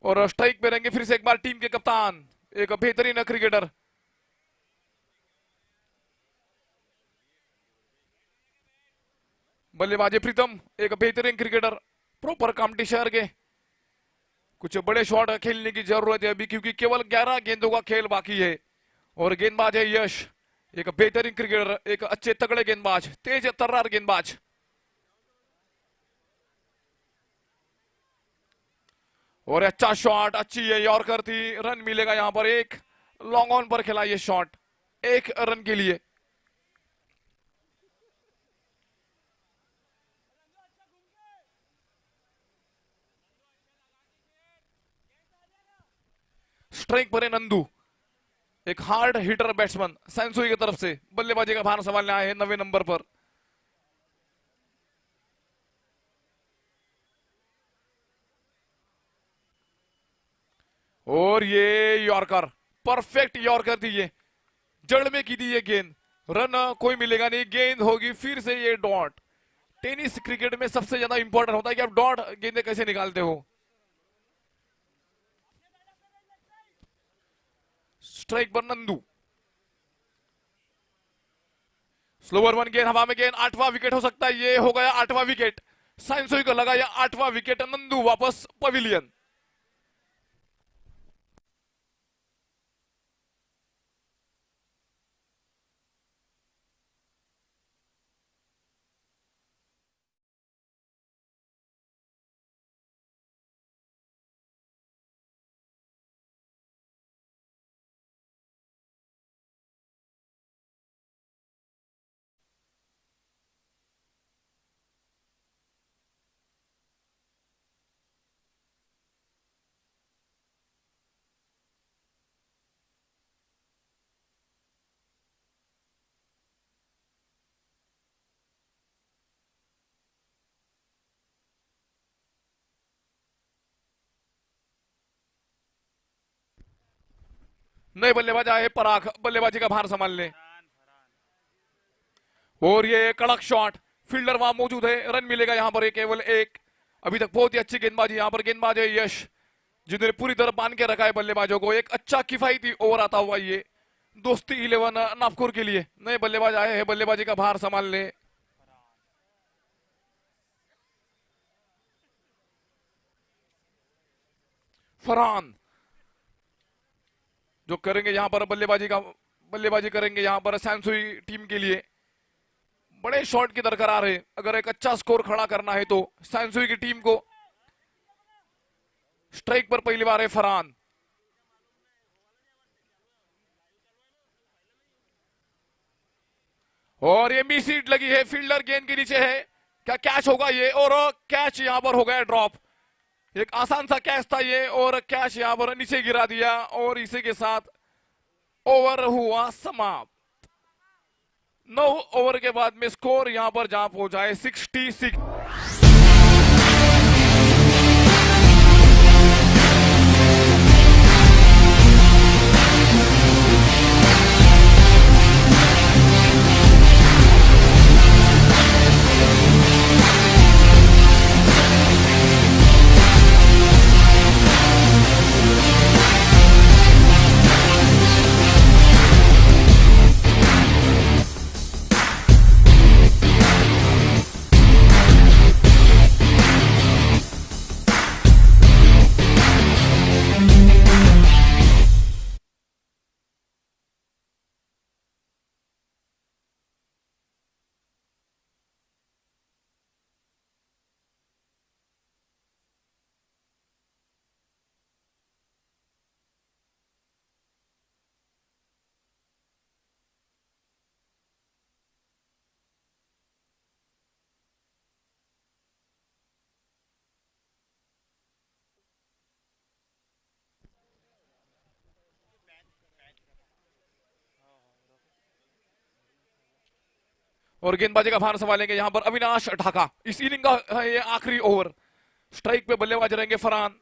और स्ट्राइक पे रहेंगे फिर से एक बार टीम के कप्तान, एक बेहतरीन क्रिकेटर बल्लेबाजी प्रीतम, एक बेहतरीन क्रिकेटर प्रॉपर कॉम्पिटिशन के। कुछ बड़े शॉट खेलने की जरूरत है अभी क्योंकि केवल 11 गेंदों का खेल बाकी है। और गेंदबाज है यश, एक बेहतरीन क्रिकेटर, एक अच्छे तगड़े गेंदबाज, तेज तर्रार गेंदबाज। और अच्छा शॉट, अच्छी है यॉर्कर थी, रन मिलेगा यहां पर। एक लॉन्ग ऑन पर खेला ये शॉट 1 रन के लिए। स्ट्राइक पर है नंदू, एक हार्ड हिटर बैट्समैन सेंचुरी की तरफ से। बल्लेबाजी का भार संभालने आए हैं 9वें नंबर पर। और ये यॉर्कर, परफेक्ट यॉर्कर थी ये, जड़ में की थी ये गेंद। रन कोई मिलेगा नहीं, गेंद होगी फिर से ये डॉट। टेनिस क्रिकेट में सबसे ज्यादा इंपॉर्टेंट होता है कि आप डॉट गेंदें कैसे निकालते हो। स्ट्राइक पर नंदू, स्लोवर 1 गेंद हवा में, गेंद 8वां विकेट हो सकता है। ये हो गया 8वां विकेट, सेंचुरी को लगा या 8वां विकेट। नंदू वापस पवेलियन। नए बल्लेबाज आए पराग, बल्लेबाजी का भार संभाल ले। और ये कड़क शॉट, फील्डर वहां मौजूद है, रन मिलेगा यहाँ पर केवल एक। अभी तक बहुत ही अच्छी गेंदबाजी यहाँ पर, गेंदबाज है यश जिन्होंने पूरी तरह बांध के रखा है बल्लेबाजों को। एक अच्छा किफायती ओवर आता हुआ ये दोस्ती 11 नागपुर के लिए। नए बल्लेबाज आए हैं, बल्लेबाजी का भार संभाल ले। फरहान जो करेंगे यहाँ पर बल्लेबाजी करेंगे यहाँ पर सैनसुई टीम के लिए। बड़े शॉट की दरकार है अगर एक अच्छा स्कोर खड़ा करना है तो सैनसुई की टीम को। स्ट्राइक पर पहली बार है फरहान। और ये मिस हिट लगी है, फील्डर गेंद के नीचे है, क्या कैच होगा ये? और कैच यहां पर हो गया ड्रॉप। एक आसान सा कैच था ये और कैच यहां पर नीचे गिरा दिया और इसी के साथ ओवर हुआ समाप्त। 9 ओवर के बाद में स्कोर यहां पर जहां पहुंचा है 66। और गेंदबाजी का भार संभालेंगे यहां पर अविनाश ढाका। इस इनिंग का है ये आखिरी ओवर। स्ट्राइक पे बल्लेबाज रहेंगे फरहान।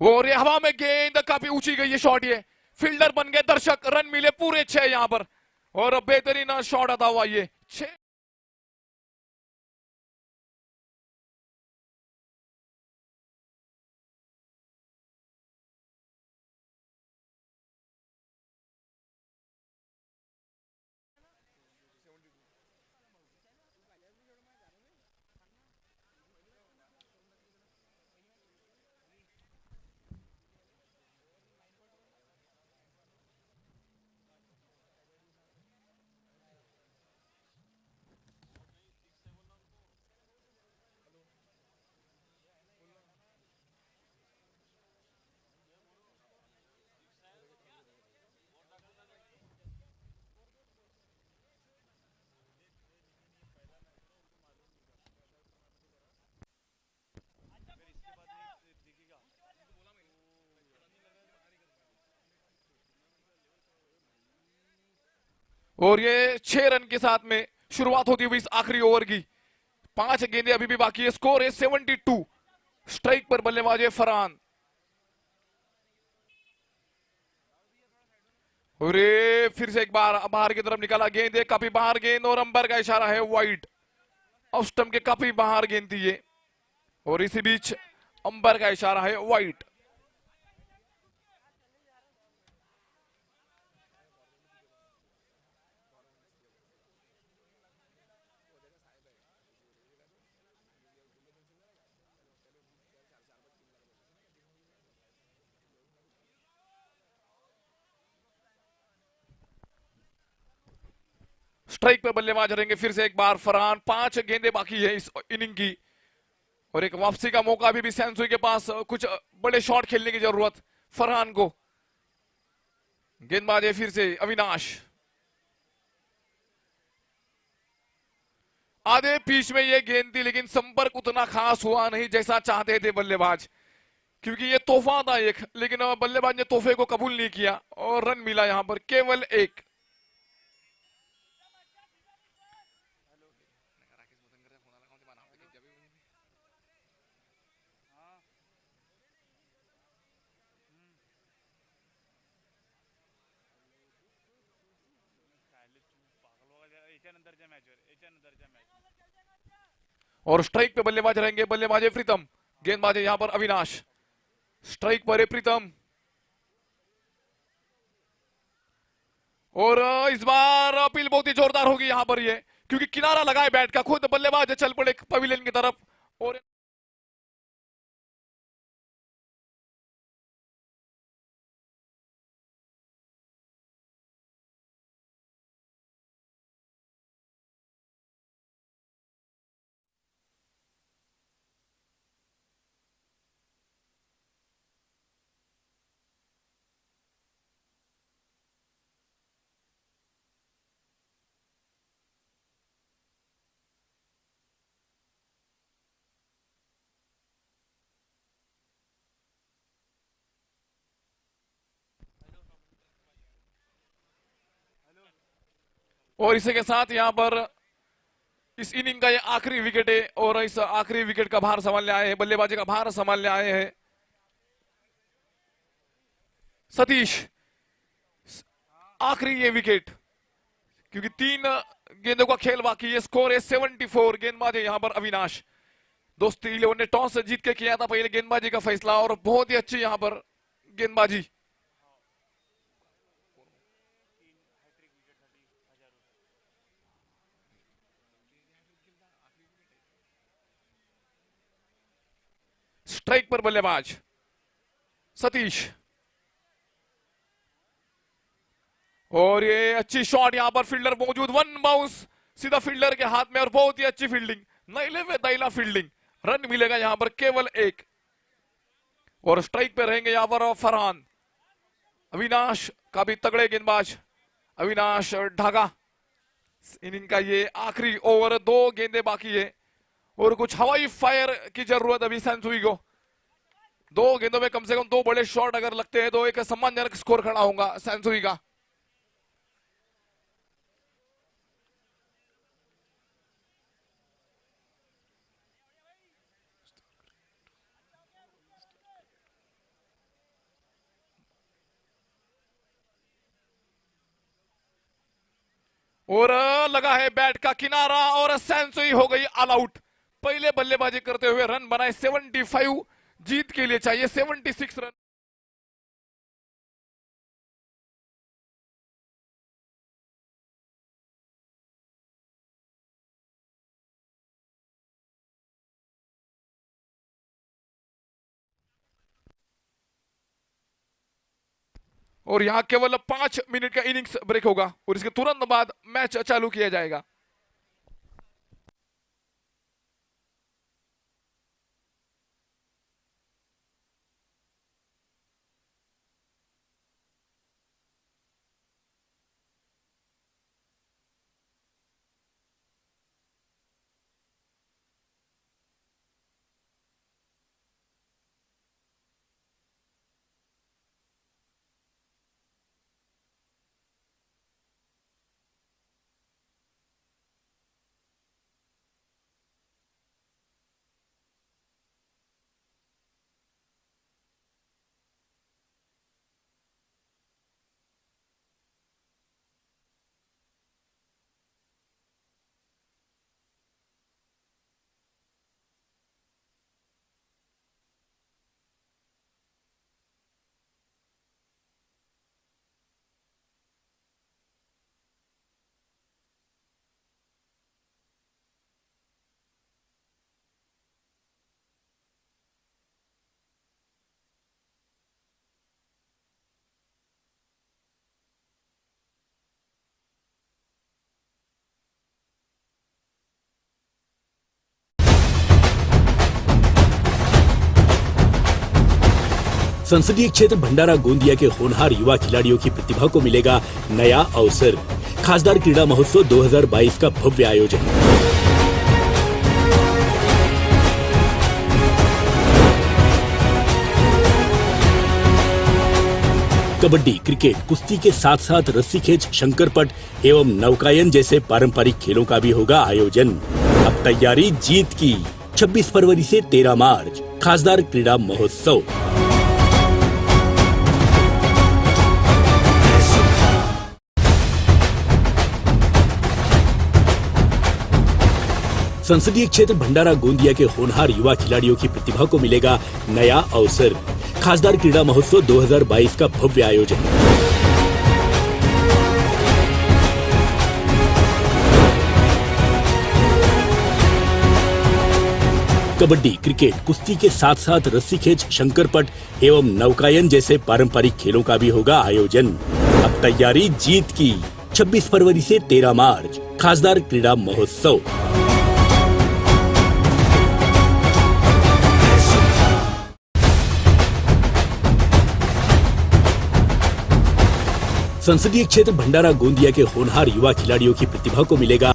और ये हवा में गेंद काफी ऊंची गई है शॉट, ये फील्डर बन गए दर्शक, रन मिले पूरे 6 यहां पर और बेहतरीन शॉट आता हुआ ये 6। और ये 6 रन के साथ में शुरुआत होती हुई इस आखिरी ओवर की। 5 गेंदें अभी भी बाकी है, स्कोर है 72। स्ट्राइक पर बल्लेबाज है फरहान। और ये फिर से एक बार बाहर की तरफ निकाला गेंद है, काफी बाहर गेंद और अंपायर का इशारा है वाइड। ऑफ स्टंप के काफी बाहर गेंद थी ये और इसी बीच अंपायर का इशारा है वाइड। स्ट्राइक पे बल्लेबाज रहेंगे फिर से एक बार फरहान। 5 गेंदें बाकी है इस इनिंग की और एक वापसी का मौका अभी भी सैनसुई के पास। कुछ बड़े शॉट खेलने की जरूरत फरहान को। गेंदबाज है फिर से अविनाश आधे पिच में ये गेंद थी, लेकिन संपर्क उतना खास हुआ नहीं जैसा चाहते थे बल्लेबाज, क्योंकि ये तोहफा था एक, लेकिन बल्लेबाज ने तोहफे को कबूल नहीं किया और रन मिला यहां पर केवल एक। और स्ट्राइक पे बल्लेबाज रहेंगे, बल्लेबाज है प्रीतम, गेंदबाज है यहां पर अविनाश। स्ट्राइक पर है प्रीतम और इस बार अपील बहुत ही जोरदार होगी यहां पर ये, क्योंकि किनारा लगा है बैट का, खुद बल्लेबाज चल पड़े पवेलियन की तरफ। और इसी के साथ यहां पर इस इनिंग का ये आखिरी विकेट है और इस आखिरी विकेट का भार संभालने आए हैं, बल्लेबाजी का भार संभालने आए हैं सतीश। आखिरी ये विकेट, क्योंकि 3 गेंदों का खेल बाकी है। स्कोर है 74। गेंदबाज है यहां पर अविनाश। दोस्ती 11 ने टॉस जीत के किया था पहले गेंदबाजी का फैसला और बहुत ही अच्छी यहां पर गेंदबाजी। स्ट्राइक पर बल्लेबाज सतीश और ये अच्छी शॉट, यहां पर फील्डर मौजूद, 1 बाउंस सीधा फील्डर के हाथ में और बहुत ही अच्छी फील्डिंग, नईले में दैला फील्डिंग। रन मिलेगा यहां पर केवल 1 और स्ट्राइक पे रहेंगे यहां पर फरहान। अविनाश का भी तगड़े गेंदबाज अविनाश ढाका। इनिंग का ये आखिरी ओवर, 2 गेंदे बाकी है और कुछ हवाई फायर की जरूरत अभी सैनसुई को। 2 गेंदों में कम से कम 2 बड़े शॉट अगर लगते हैं तो एक सम्मानजनक स्कोर खड़ा होगा सैनसुई का। और लगा है बैट का किनारा और सैनसुई हो गई ऑल आउट। पहले बल्लेबाजी करते हुए रन बनाए 75, जीत के लिए चाहिए 76 रन। और यहां केवल 5 मिनट का इनिंग्स ब्रेक होगा और इसके तुरंत बाद मैच चालू किया जाएगा। संसदीय क्षेत्र भंडारा गोंदिया के होनहार युवा खिलाड़ियों की प्रतिभा को मिलेगा नया अवसर। खासदार क्रीड़ा महोत्सव 2022 का भव्य आयोजन। कबड्डी, क्रिकेट, कुश्ती के साथ साथ रस्सी खेच, शंकरपट एवं नौकायन जैसे पारंपरिक खेलों का भी होगा आयोजन। अब तैयारी जीत की। 26 फरवरी से 13 मार्च खासदार क्रीड़ा महोत्सव। संसदीय क्षेत्र भंडारा गोंदिया के होनहार युवा खिलाड़ियों की प्रतिभा को मिलेगा नया अवसर। खासदार क्रीड़ा महोत्सव 2022 का भव्य आयोजन। कबड्डी, क्रिकेट, कुश्ती के साथ साथ रस्सी खेच, शंकरपट एवं नौकायन जैसे पारंपरिक खेलों का भी होगा आयोजन। अब तैयारी जीत की। 26 फरवरी से 13 मार्च खासदार क्रीड़ा महोत्सव। संसदीय क्षेत्र भंडारा गोंदिया के होनहार युवा खिलाड़ियों की प्रतिभा को मिलेगा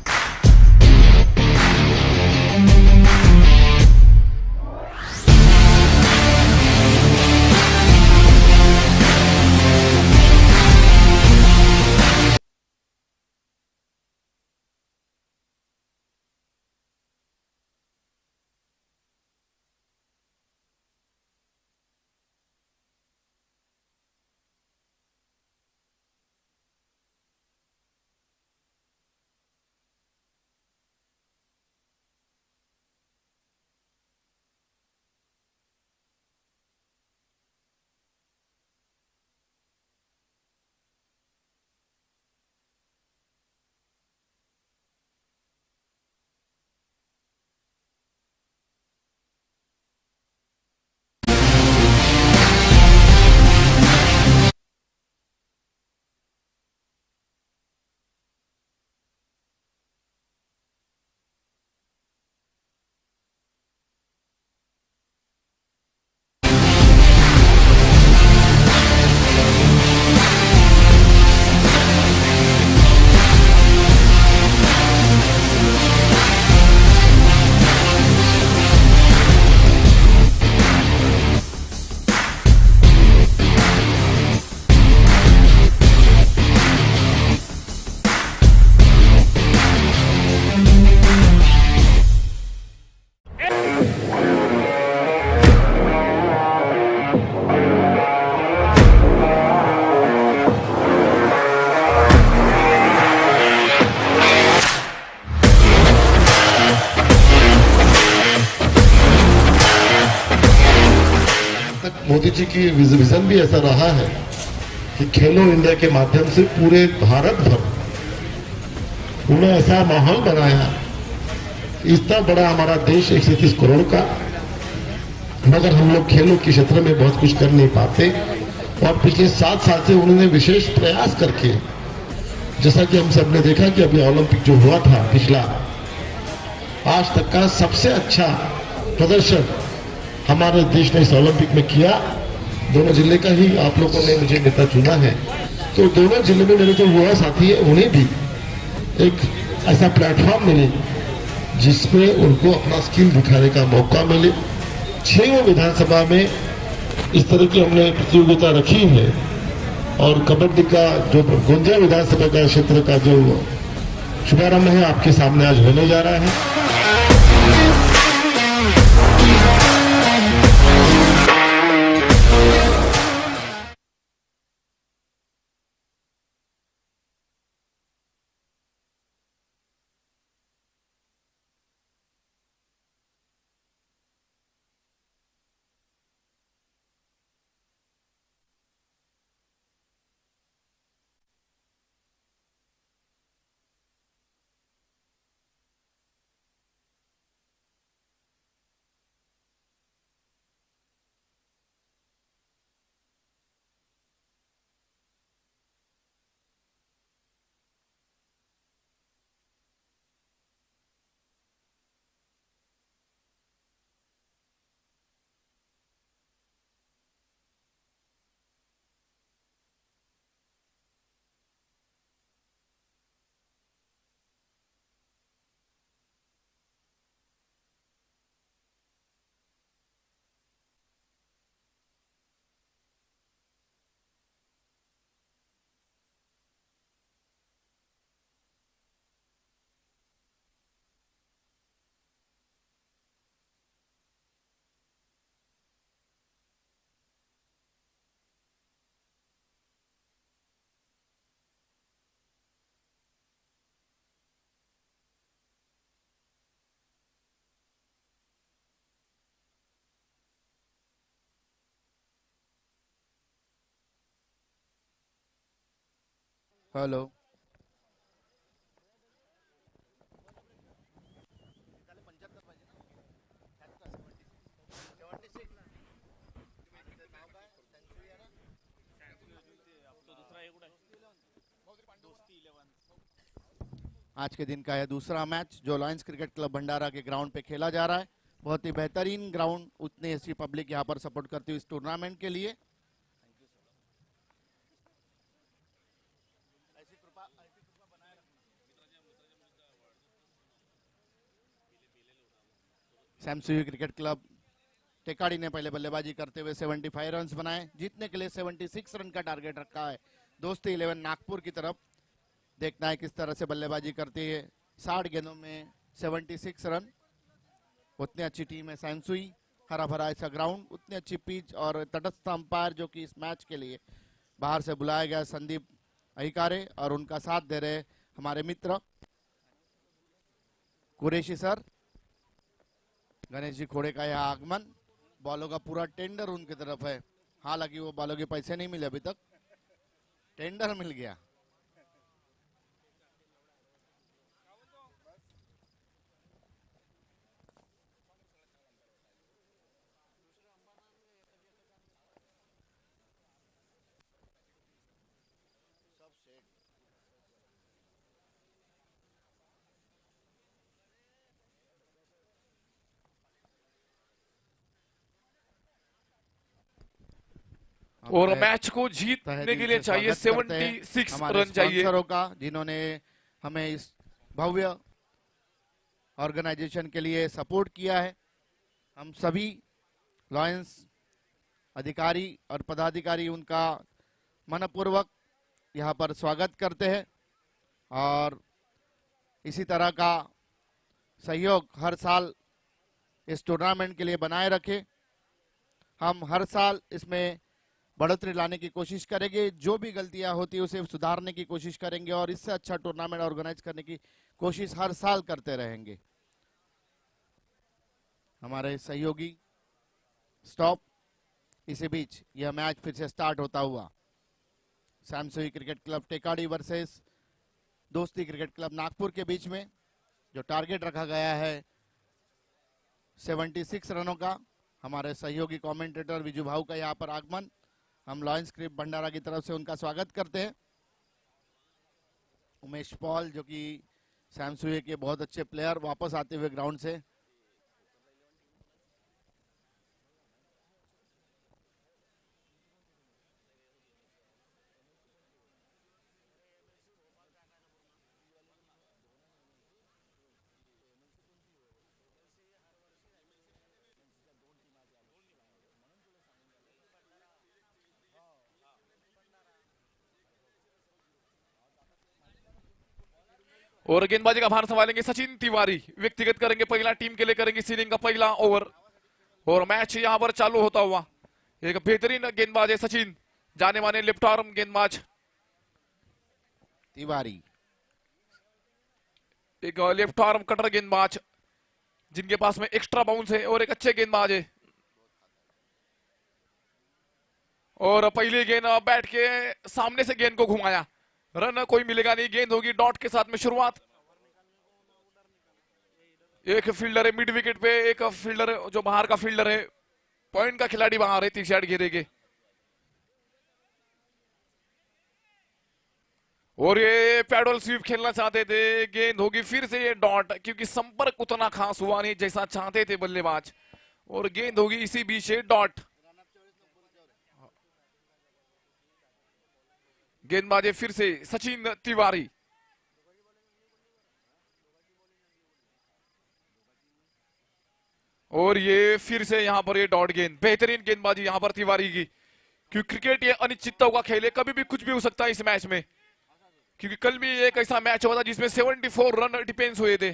मोदी जी की विजन भी ऐसा रहा है कि खेलो इंडिया के माध्यम से पूरे भारत भर उन्होंने ऐसा माहौल बनाया। इतना बड़ा हमारा देश 130 करोड़ का, मगर हम लोग खेलों के क्षेत्र में बहुत कुछ कर नहीं पाते। और पिछले 7 साल से उन्होंने विशेष प्रयास करके, जैसा कि हम सब ने देखा कि अभी ओलंपिक जो हुआ था पिछला, आज तक का सबसे अच्छा प्रदर्शन हमारे देश ने इस ओलंपिक में किया। दोनों जिले का ही आप लोगों ने मुझे नेता चुना है, तो दोनों जिले में मेरे जो युवा साथी है उन्हें भी एक ऐसा प्लेटफॉर्म मिले जिसमें उनको अपना स्किल दिखाने का मौका मिले। 6 विधानसभा में इस तरह की हमने प्रतियोगिता रखी है और कबड्डी का जो गोंदिया विधानसभा का क्षेत्र का जो शुभारंभ है आपके सामने आज होने जा रहा है। हेलो। आज के दिन का यह दूसरा मैच जो लॉयंस क्रिकेट क्लब भंडारा के ग्राउंड पे खेला जा रहा है। बहुत ही बेहतरीन ग्राउंड, उतनी ऐसी पब्लिक यहाँ पर सपोर्ट करती हुई इस टूर्नामेंट के लिए। सैमसंग क्रिकेट क्लब टेकाड़ी ने पहले बल्लेबाजी करते हुए 75 रन्स बनाए। जीतने के लिए 76 रन का टारगेट रखा है दोस्ती 11 नागपुर की तरफ। देखना है किस तरह से बल्लेबाजी करती है। 60 गेंदों में 76 रन। उतनी अच्छी टीम है सैमसुई। हरा भरा ऐसा ग्राउंड, उतनी अच्छी पिच और तटस्थ अंपायर जो कि इस मैच के लिए बाहर से बुलाया गया संदीप अहिकारे और उनका साथ दे रहे हमारे मित्र कुरैशी सर। गणेश जी खोड़े का यह आगमन, बॉलों का पूरा टेंडर उनकी तरफ है। हालांकि वो बॉलों के पैसे नहीं मिले अभी तक, टेंडर मिल गया। और मैच को जीतने के लिए चाहिए 76 रन चाहिए का, जिन्होंने हमें इस भव्य ऑर्गेनाइजेशन के लिए सपोर्ट किया है। हम सभी लॉयंस अधिकारी और पदाधिकारी उनका मनपूर्वक यहाँ पर स्वागत करते हैं और इसी तरह का सहयोग हर साल इस टूर्नामेंट के लिए बनाए रखें। हम हर साल इसमें बढ़ोतरी लाने की कोशिश करेंगे। जो भी गलतियां होती है उसे सुधारने की कोशिश करेंगे और इससे अच्छा टूर्नामेंट ऑर्गेनाइज करने की कोशिश हर साल करते रहेंगे। हमारे सहयोगी स्टॉप। इसी बीच यह मैच फिर से स्टार्ट होता हुआ Samsung cricket club Tekadi versus दोस्ती क्रिकेट क्लब नागपुर के बीच में, जो टारगेट रखा गया है 76 रनों का। हमारे सहयोगी कमेंटेटर विजू भाऊ का यहाँ पर आगमन, हम लॉयंस क्रिकेट भंडारा की तरफ से उनका स्वागत करते हैं। उमेश पॉल जो कि सैमसंग के बहुत अच्छे प्लेयर वापस आते हुए ग्राउंड से। और गेंदबाजी का भार संभालेंगे सचिन तिवारी। व्यक्तिगत करेंगे पहला, टीम के लिए करेंगे सीलिंग का पहला ओवर और मैच यहां पर चालू होता हुआ। एक बेहतरीन गेंदबाज है सचिन, जाने माने लेफ्ट आर्म गेंदबाज तिवारी, एक लेफ्ट आर्म कटर गेंदबाज जिनके पास में एक्स्ट्रा बाउंस है और एक अच्छे गेंदबाज है। और पहली गेंद बैट के सामने से गेंद को घुमाया, रन कोई मिलेगा नहीं, गेंद होगी डॉट के साथ में शुरुआत। एक फील्डर है मिड विकेट पे, एक फील्डर जो बाहर का फील्डर है, पॉइंट का खिलाड़ी बाहर है 30 यार्ड घेरे के। और ये पैडल स्वीप खेलना चाहते थे, गेंद होगी फिर से ये डॉट, क्योंकि संपर्क उतना खास हुआ नहीं जैसा चाहते थे बल्लेबाज, और गेंद होगी इसी बीच डॉट। गेंदबाज फिर से सचिन तिवारी। और ये फिर से यहां पर ये डॉट गेंद। बेहतरीन गेंदबाजी यहां पर तिवारी की, क्योंकि क्रिकेट ये अनिश्चितता का खेल है, कभी भी कुछ भी हो सकता है इस मैच में। क्योंकि कल भी एक ऐसा मैच हुआ था जिसमें 74 रन डिफेंस हुए थे।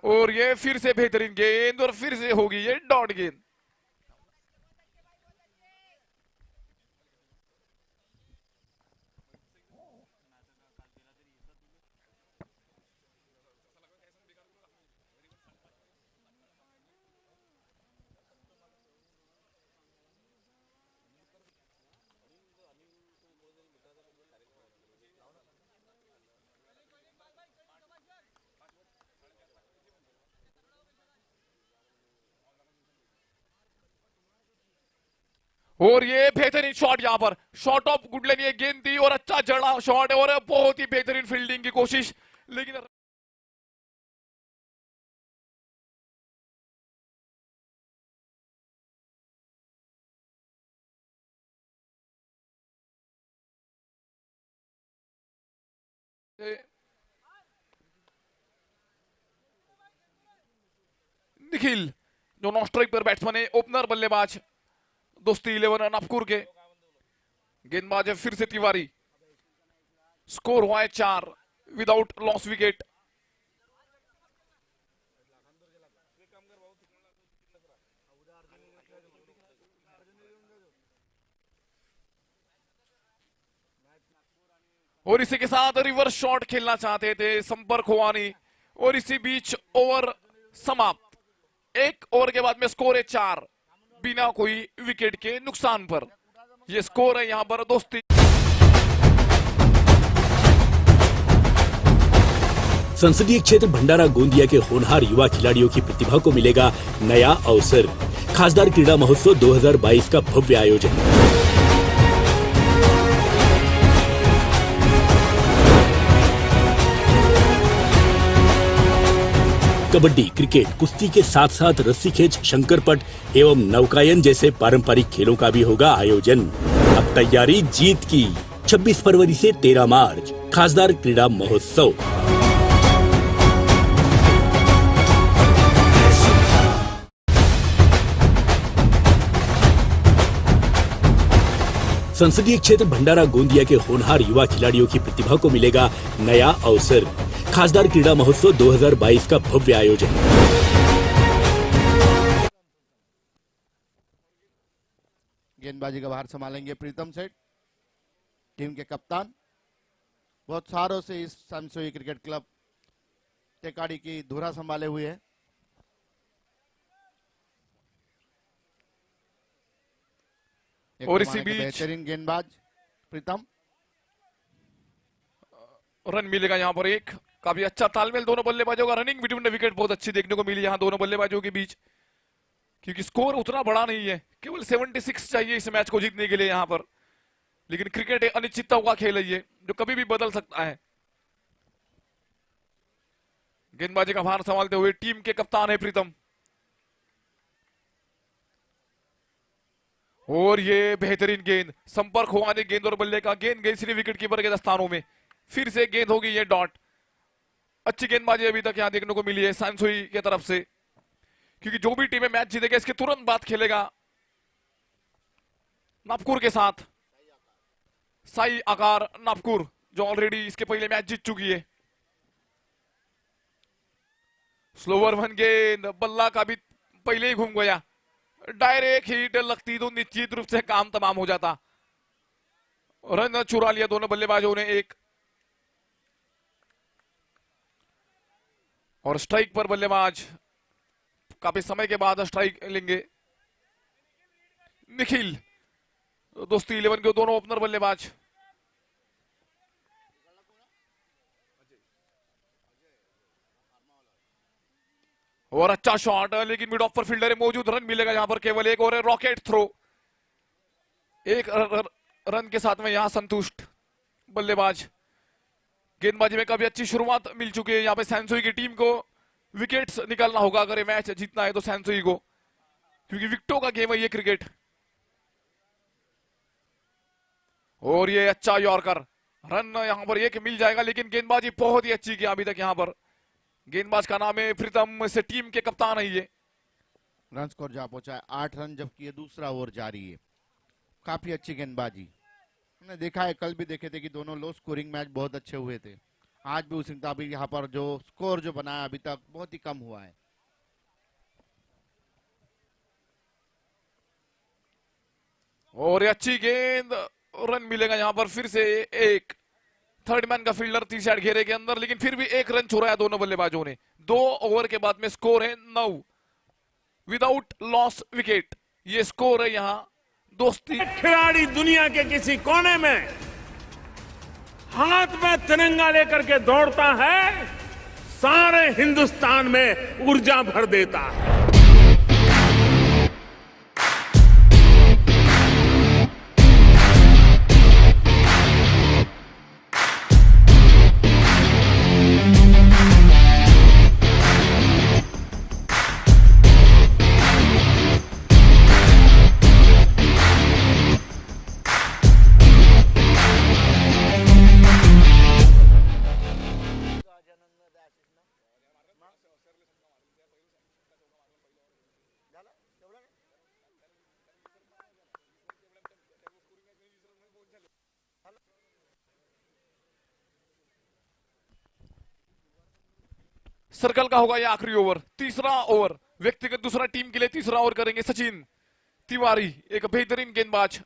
और ये फिर से बेहतरीन गेंद और फिर से होगी ये डॉट गेंद। और ये बेहतरीन शॉट यहाँ पर, शॉट ऑफ गुडले ने गेंद दी और अच्छा जड़ा शॉट और बहुत ही बेहतरीन फील्डिंग की कोशिश, लेकिन निखिल जो नॉन स्ट्राइक पर बैट्समैन है, ओपनर बल्लेबाज दोस्ती 11 नागपुर के, गेंदबाज है फिर से तिवारी। स्कोर हुआ है 4 विदाउट लॉस विकेट। और इसी के साथ रिवर्स शॉट खेलना चाहते थे संपर्क हुआ नहीं, और इसी बीच ओवर समाप्त। एक ओवर के बाद में स्कोर है 4 बिना कोई विकेट के नुकसान पर। ये स्कोर है यहां पर दोस्ती। संसदीय क्षेत्र भंडारा गोंदिया के होनहार युवा खिलाड़ियों की प्रतिभा को मिलेगा नया अवसर। खासदार क्रीड़ा महोत्सव 2022 का भव्य आयोजन। कबड्डी, क्रिकेट, कुश्ती के साथ साथ रस्सी खेच, शंकरपट एवं नौकायन जैसे पारंपरिक खेलों का भी होगा आयोजन। अब तैयारी जीत की। 26 फरवरी से 13 मार्च खासदार क्रीड़ा महोत्सव। संसदीय क्षेत्र भंडारा गोंदिया के होनहार युवा खिलाड़ियों की प्रतिभा को मिलेगा नया अवसर। खासदार क्रीड़ा महोत्सव 2022 का भव्य आयोजन। गेंदबाजी का भार संभालेंगे प्रीतम सेठ, टीम के कप्तान। बहुत सालों से इस सनसोई क्रिकेट क्लब टेकाड़ी की धुरा संभाले हुए है। और इसी बीच बेहतरीन गेंदबाज प्रीतम, रन मिलेगा यहाँ पर एक। काफी अच्छा तालमेल दोनों बल्लेबाजों का, रनिंग बिटवीन द विकेट बहुत अच्छी देखने को मिली यहाँ दोनों बल्लेबाजों के बीच, क्योंकि स्कोर उतना बड़ा नहीं है, केवल 76 चाहिए इस मैच को जीतने के लिए यहाँ पर। लेकिन क्रिकेट एक अनिश्चितता का खेल है ये, जो कभी भी बदल सकता है। गेंदबाजी का भार संभालते हुए टीम के कप्तान है प्रीतम। और ये बेहतरीन गेंद, संपर्क हुआ नहीं गेंद और बल्ले का, गेंद गई सिर्फ विकेट कीपर के दस्तानों में। फिर से गेंद होगी ये डॉट। अच्छी गेंदबाजी अभी तक यहां देखने को मिली है सांसुई की तरफ से, क्योंकि जो भी टीम मैच जीतेगा इसके तुरंत बाद खेलेगा नागपुर के साथ साई आकार नागपुर, जो ऑलरेडी इसके पहले मैच जीत चुकी है। स्लोवर वन गेंद, बल्ला का भी पहले ही घूम गया, डायरेक्ट हिट लगती तो निश्चित रूप से काम तमाम हो जाता। रन चुरा लिया दोनों बल्लेबाजों ने एक। और स्ट्राइक पर बल्लेबाज काफी समय के बाद स्ट्राइक लेंगे निखिल, दोस्ती 11 के दोनों ओपनर बल्लेबाज। और अच्छा शॉट, लेकिन मिड ऑफ पर फील्डर है मौजूद, रन मिलेगा यहां पर केवल एक। और रॉकेट थ्रो, एक रन के साथ में यहां संतुष्ट बल्लेबाज। गेंदबाजी में काफी अच्छी शुरुआत मिल चुकी है यहाँ पे सांसुई की टीम को। विकेट्स निकालना होगा अगर ये मैच जीतना है तो सांसुई को, क्योंकि विकेटों का गेम है ये क्रिकेट। और ये अच्छा यॉर्कर, रन यहाँ पर एक मिल जाएगा, लेकिन गेंदबाजी बहुत ही अच्छी की अभी तक यहाँ पर। गेंदबाज का नाम है प्रीतम, से टीम के कप्तान है ये। रन स्कोर जा पहुंचा है 8 रन, जबकि ये दूसरा ओवर जारी है। काफी अच्छी गेंदबाजी हमने देखा है, कल भी देखे थे कि दोनों लो स्कोरिंग मैच बहुत अच्छे हुए थे। आज भी उसी मुताबिक यहाँ पर जो स्कोर जो बनाया अभी तक बहुत ही कम हुआ है। और अच्छी गेंद, रन मिलेगा यहाँ पर फिर से एक। थर्ड मैन का फील्डर 30 यार्ड घेरे के अंदर, लेकिन फिर भी एक रन छुड़ाया दोनों बल्लेबाजों ने। 2 ओवर के बाद में स्कोर है 9 विदाउट लॉस विकेट। ये स्कोर है यहाँ दोस्ती। खिलाड़ी दुनिया के किसी कोने में हाथ में तिरंगा लेकर के दौड़ता है, सारे हिंदुस्तान में ऊर्जा भर देता है। सर्कल का होगा ये आखिरी ओवर, तीसरा ओवर व्यक्तिगत दूसरा टीम के लिए तीसरा ओवर करेंगे सचिन तिवारी, एक बेहतरीन गेंदबाज।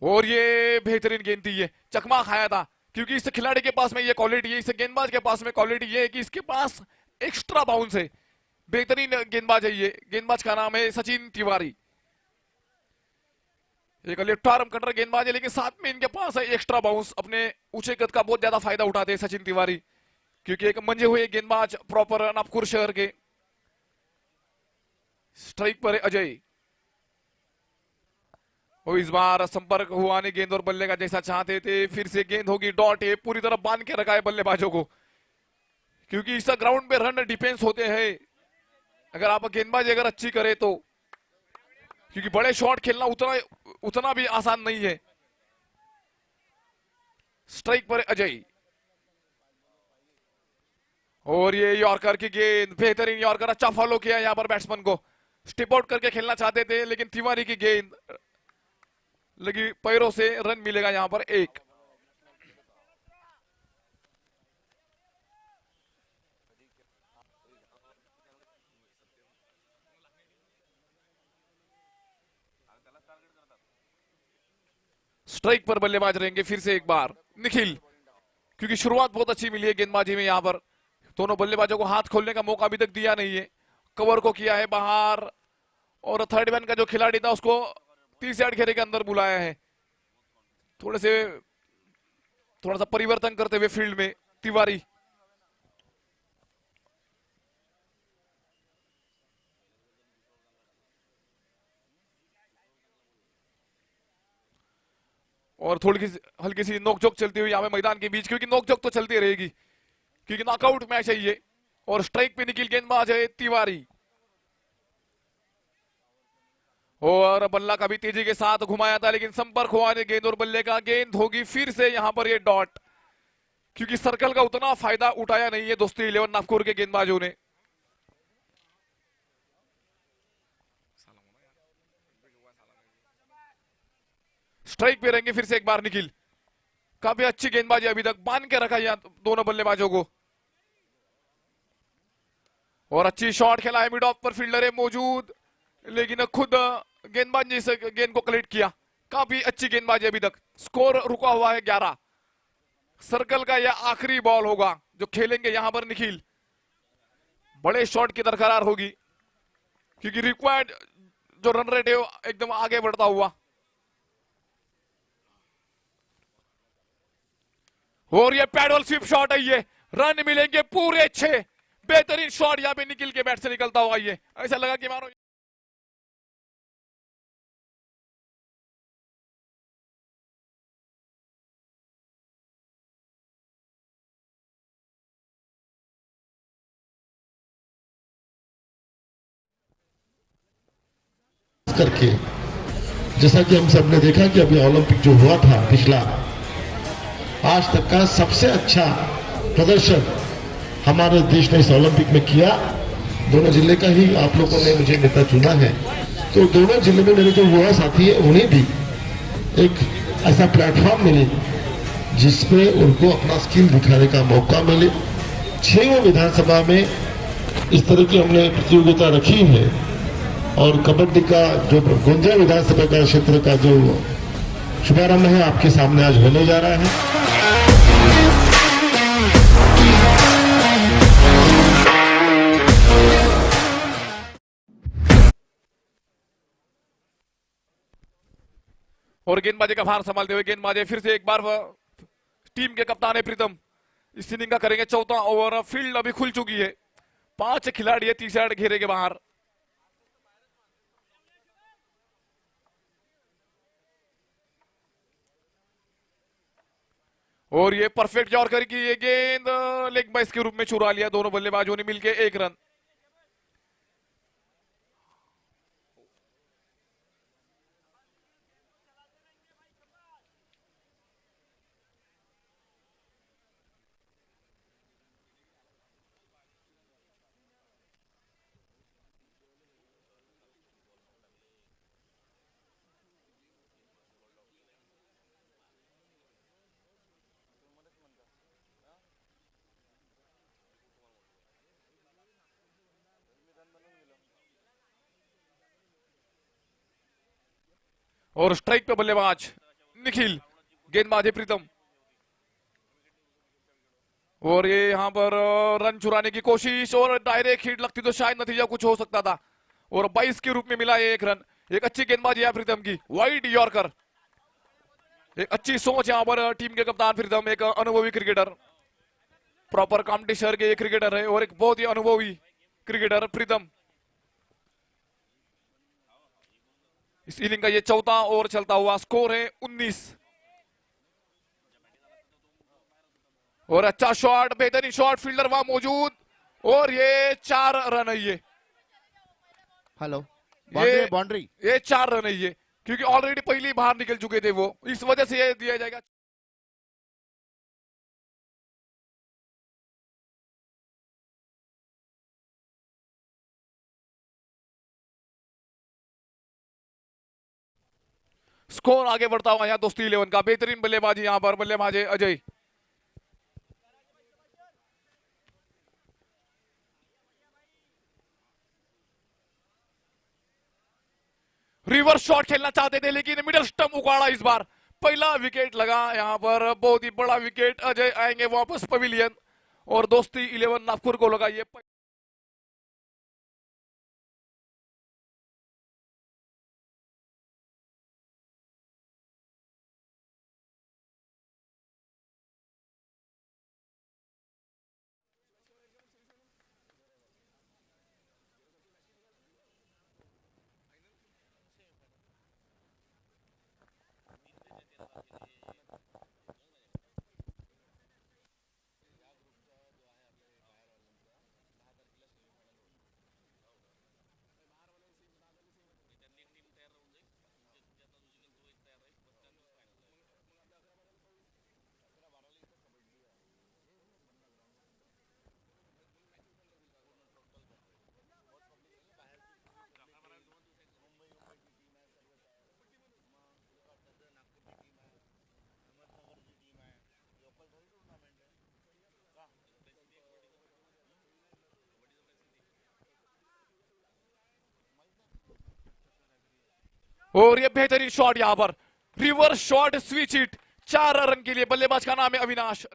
और ये बेहतरीन गेंद थी, ये चकमा खाया था क्योंकि इस खिलाड़ी के पास में ये क्वालिटी है, इस गेंदबाज के पास में क्वालिटी ये है कि इसके पास एक्स्ट्रा बाउंस है। बेहतरीन गेंदबाज है ये, गेंदबाज का नाम है सचिन तिवारी। एक लेफ्ट आर्म कटर गेंदबाज है लेकिन साथ में इनके पास है एक्स्ट्रा बाउंस। अपने ऊंचे कद का बहुत ज्यादा फायदा उठाते हैं सचिन तिवारी क्योंकि एक मंजे हुए गेंदबाज प्रॉपर नागपुर शहर के। स्ट्राइक पर है अजय और इस बार संपर्क हुआ नहीं गेंद और बल्ले का जैसा चाहते थे। फिर से गेंद होगी डॉट, है पूरी तरह बांध के रखा है बल्लेबाजों को क्योंकि इस ग्राउंड पे रन डिफेंस होते हैं अगर आप गेंदबाजी अगर अच्छी करे तो, क्योंकि बड़े शॉट खेलना उतना भी आसान नहीं है। स्ट्राइक पर अजय और ये यॉर्कर की गेंद, बेहतरीन यॉर्कर, अच्छा फॉलो किया यहां पर बैट्समैन को। स्टिप आउट करके खेलना चाहते थे लेकिन तिवारी की गेंद लगी पैरों से, रन मिलेगा यहां पर एक। स्ट्राइक पर बल्लेबाज रहेंगे फिर से एक बार निखिल, क्योंकि शुरुआत बहुत अच्छी मिली है गेंदबाजी में। यहां पर दोनों बल्लेबाजों को हाथ खोलने का मौका अभी तक दिया नहीं है। कवर को किया है बाहर और थर्ड मैन का जो खिलाड़ी था उसको 30 यार्ड घेरे के अंदर बुलाया है। थोड़ा सा परिवर्तन करते हुए फील्ड में तिवारी। और थोड़ी हल्की सी नोकझोंक चलती हुई यहाँ पे मैदान के बीच, क्योंकि नोकझोंक तो चलती रहेगी क्योंकि नॉकआउट मैच है ये। और स्ट्राइक पे निखिल, गेंदबाज है तिवारी और बल्ला का भी तेजी के साथ घुमाया था लेकिन संपर्क हुआ नहीं गेंद और बल्ले का। गेंद होगी फिर से यहां पर ये डॉट, क्योंकि सर्कल का उतना फायदा उठाया नहीं है दोस्ती 11 नागपुर के गेंदबाजों ने। स्ट्राइक पे रहेंगे फिर से एक बार निखिल, काफी अच्छी गेंदबाजी अभी तक, बांध के रखा यहां दोनों बल्लेबाजों को। और अच्छी शॉट खेला है, मिड ऑफ पर फील्डर है मौजूद लेकिन खुद गेंदबाज ने इस गेंद को कलेक्ट किया। काफी अच्छी गेंदबाजी अभी तक, स्कोर रुका हुआ है 11। सर्कल का यह आखिरी बॉल होगा जो खेलेंगे यहां पर निखिल। बड़े शॉट की दरकरार होगी क्योंकि रिक्वायर्ड जो रन रेट है एकदम आगे बढ़ता हुआ। और ये पैडल स्वीप शॉट है, ये रन मिलेंगे पूरे 6। बेहतरीन शॉट यहां पे निखिल के बैट से निकलता हुआ, ये ऐसा लगा कि मानो। करके जैसा कि हम सब ने देखा कि अभी ओलंपिक जो हुआ था पिछला, आज तक का सबसे अच्छा प्रदर्शन हमारे देश ने इस ओलंपिक में किया। दोनों जिले का ही आप लोगों ने मुझे नेता चुना है, तो दोनों जिले में मेरे जो युवा साथी है उन्हें भी एक ऐसा प्लेटफॉर्म मिले जिसपे उनको अपना स्किल दिखाने का मौका मिले। 6 विधानसभा में इस तरह की हमने प्रतियोगिता रखी है और कबड्डी का जो गुंजा विधानसभा का क्षेत्र का जो शुभारंभ है आपके सामने आज होने जा रहा है। और गेंदबाजी का भार संभालते हुए गेंदबाजी फिर से एक बार टीम के कप्तान है प्रीतम, इस इनिंग का करेंगे चौथा ओवर। फील्ड अभी खुल चुकी है, 5 खिलाड़ी है 30 यार्ड घेरे के बाहर। और ये परफेक्ट यॉर्कर की ये गेंद लेग बाइस के रूप में चुरा लिया दोनों बल्लेबाजों ने मिलकर, 1 रन। और स्ट्राइक पे बल्लेबाज निखिल, गेंदबाज है प्रीतम। और ये यहाँ पर रन चुराने की कोशिश और डायरेक्ट हिट लगती तो शायद नतीजा कुछ हो सकता था। और 22 के रूप में मिला ये एक रन। एक अच्छी गेंदबाजी है प्रीतम की, वाइड यॉर्कर। एक अच्छी सोच यहाँ पर टीम के कप्तान प्रीतम, एक अनुभवी क्रिकेटर, प्रॉपर कॉम्पिटिशन के क्रिकेटर है और एक बहुत ही अनुभवी क्रिकेटर प्रीतम। इस इनिंग का ये चौथा ओवर चलता हुआ, स्कोर है 19। और अच्छा शॉट, बेहतरीन शॉट, फील्डर वहां मौजूद और ये 4 रन है। ये हेलो, ये बाउंड्री। ये 4 रन है ये, क्योंकि ऑलरेडी पहले ही बाहर निकल चुके थे वो, इस वजह से ये दिया जाएगा। स्कोर आगे बढ़ता हुआ यहाँ दोस्ती 11 का। बेहतरीन बल्लेबाजी यहाँ पर, बल्लेबाज है अजय। रिवर्स शॉट खेलना चाहते थे लेकिन मिडल स्टंप उखाड़ा इस बार। पहला विकेट लगा यहाँ पर, बहुत ही बड़ा विकेट। अजय आएंगे वापस पवेलियन और दोस्ती 11 नागपुर को लगा ये। और ये बेहतरीन शॉट यहाँ पर, reverse shot, switch hit, 4 run के लिए। बल्लेबाज का नाम है अविनाश।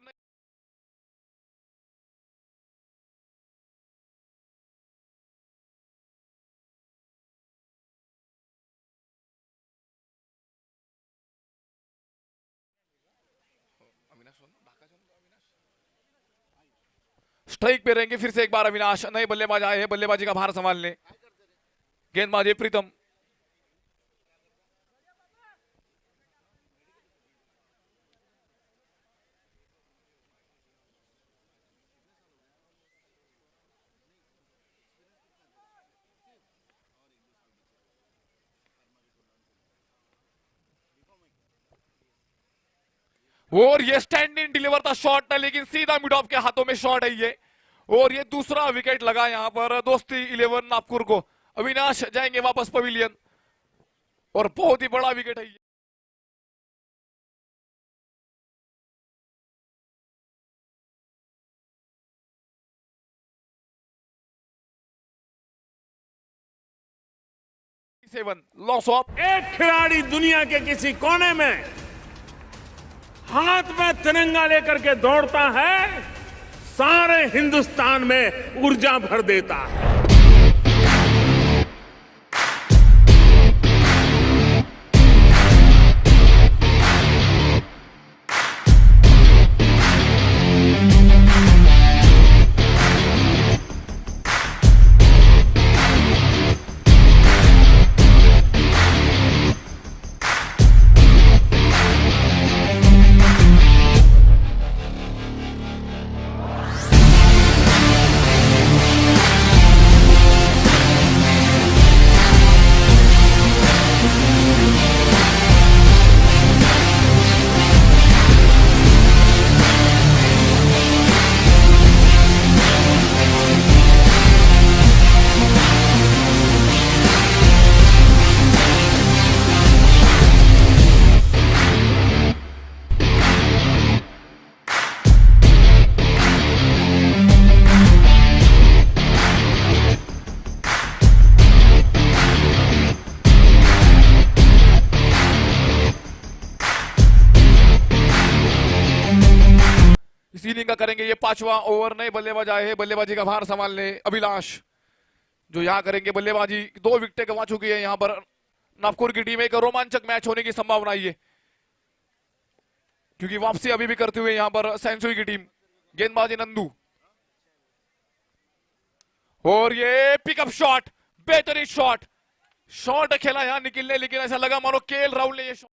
स्ट्राइक पे रहेंगे फिर से एक बार अविनाश। नए बल्लेबाज आए हैं बल्लेबाजी का भार संभालने। गेंदबाज है प्रीतम। और ये स्टैंड इन डिलीवर था शॉट था, लेकिन सीधा मिड ऑफ के हाथों में शॉट है ये। और ये दूसरा विकेट लगा यहाँ पर दोस्ती 11 नागपुर को। अविनाश जाएंगे वापस पवेलियन और बहुत ही बड़ा विकेट है ये। Loss of. एक खिलाड़ी दुनिया के किसी कोने में हाथ में तिरंगा लेकर के दौड़ता है, सारे हिंदुस्तान में ऊर्जा भर देता है। पांचवा ओवर, नए बल्लेबाज आए हैं, बल्लेबाजी का भार संभालने अभिलाष, जो यहाँ करेंगे बल्लेबाजी। 2 विकेटें गंवा चुकी है यहाँ पर नागपुर की टीम। एक रोमांचक मैच होने की संभावना है, क्योंकि वापसी अभी भी करते हुए यहाँ पर सेंचुरी की टीम। गेंदबाजी नंदू, और ये पिकअप शॉट, बेहतरीन शॉट, शॉट खेला यहां निकलने, लेकिन ऐसा लगा मानो केएल राहुल ने ये शॉट।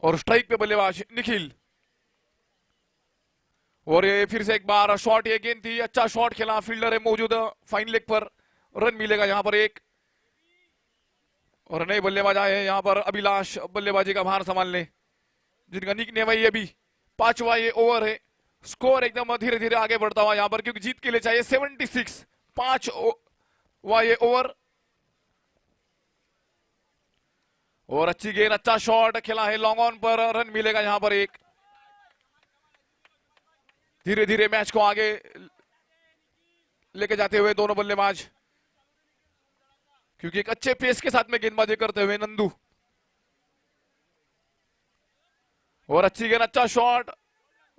और स्ट्राइक पे बल्लेबाज निखिल, और ये फिर से एक बार शॉट, ये गेंद थी, अच्छा शॉट खेला, फील्डर है मौजूद फाइन लेग पर, रन मिलेगा यहाँ पर एक। और नए बल्लेबाज आए हैं यहाँ पर अभिलाष बल्लेबाजी का भार संभालने, जिनका निकनेम है ये भी। 5वां ये ओवर है, स्कोर एकदम धीरे धीरे आगे बढ़ता हुआ यहाँ पर, क्योंकि जीत के लिए चाहिए 76। 5वां ये ओवर, और अच्छी गेंद, अच्छा शॉट खेला है लॉन्ग ऑन पर, रन मिलेगा यहां पर एक। धीरे धीरे मैच को आगे लेके जाते हुए दोनों बल्लेबाज, क्योंकि एक अच्छे पेस के साथ में गेंदबाजी करते हुए नंदू, और अच्छी गेंद, अच्छा शॉट,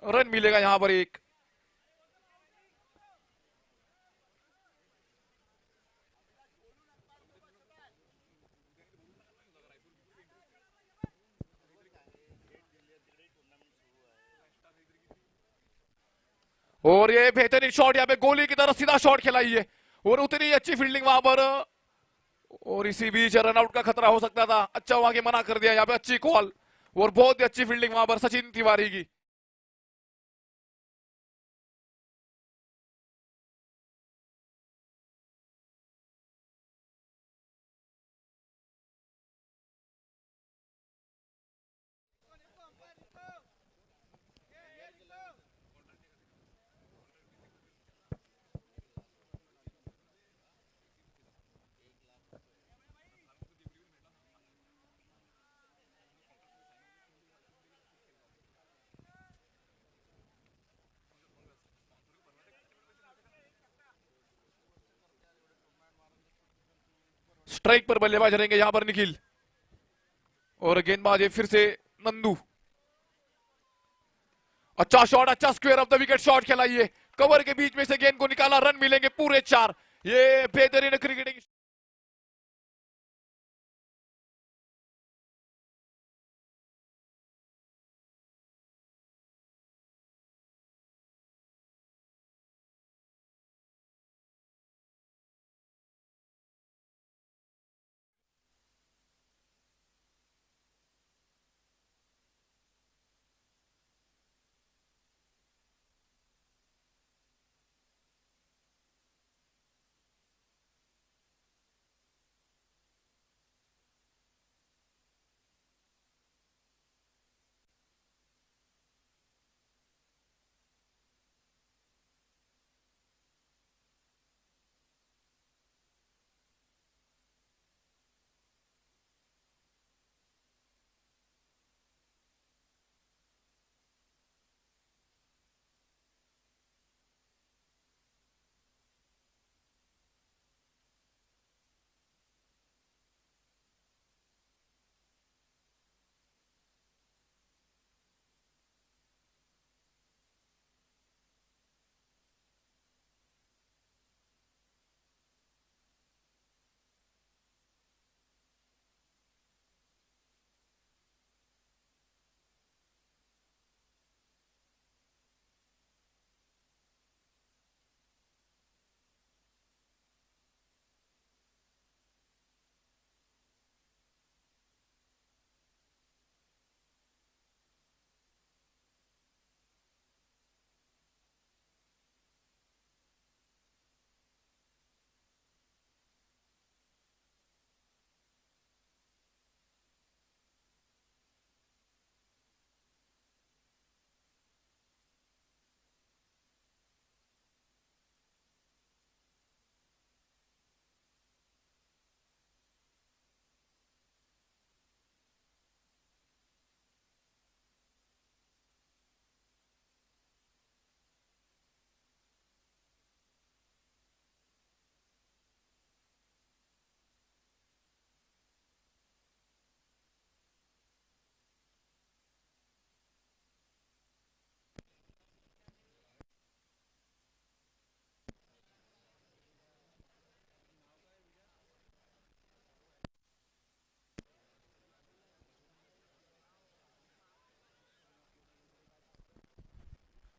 रन मिलेगा यहां पर एक। और ये बेहतरीन शॉट, यहाँ पे गोली की तरह सीधा शॉट खिलाई है, और उतनी अच्छी फील्डिंग वहां पर, और इसी बीच रनआउट का खतरा हो सकता था। अच्छा वहां के मना कर दिया, यहाँ पे अच्छी कॉल, और बहुत ही अच्छी फील्डिंग वहां पर सचिन तिवारी की। स्ट्राइक पर बल्लेबाज रहेंगे यहां पर निखिल, और गेंदबाज है फिर से नंदू। अच्छा शॉट, अच्छा square of the wicket shot खेला, ये कवर के बीच में से गेंद को निकाला, रन मिलेंगे पूरे 4। ये बेहतरीन क्रिकेटिंग।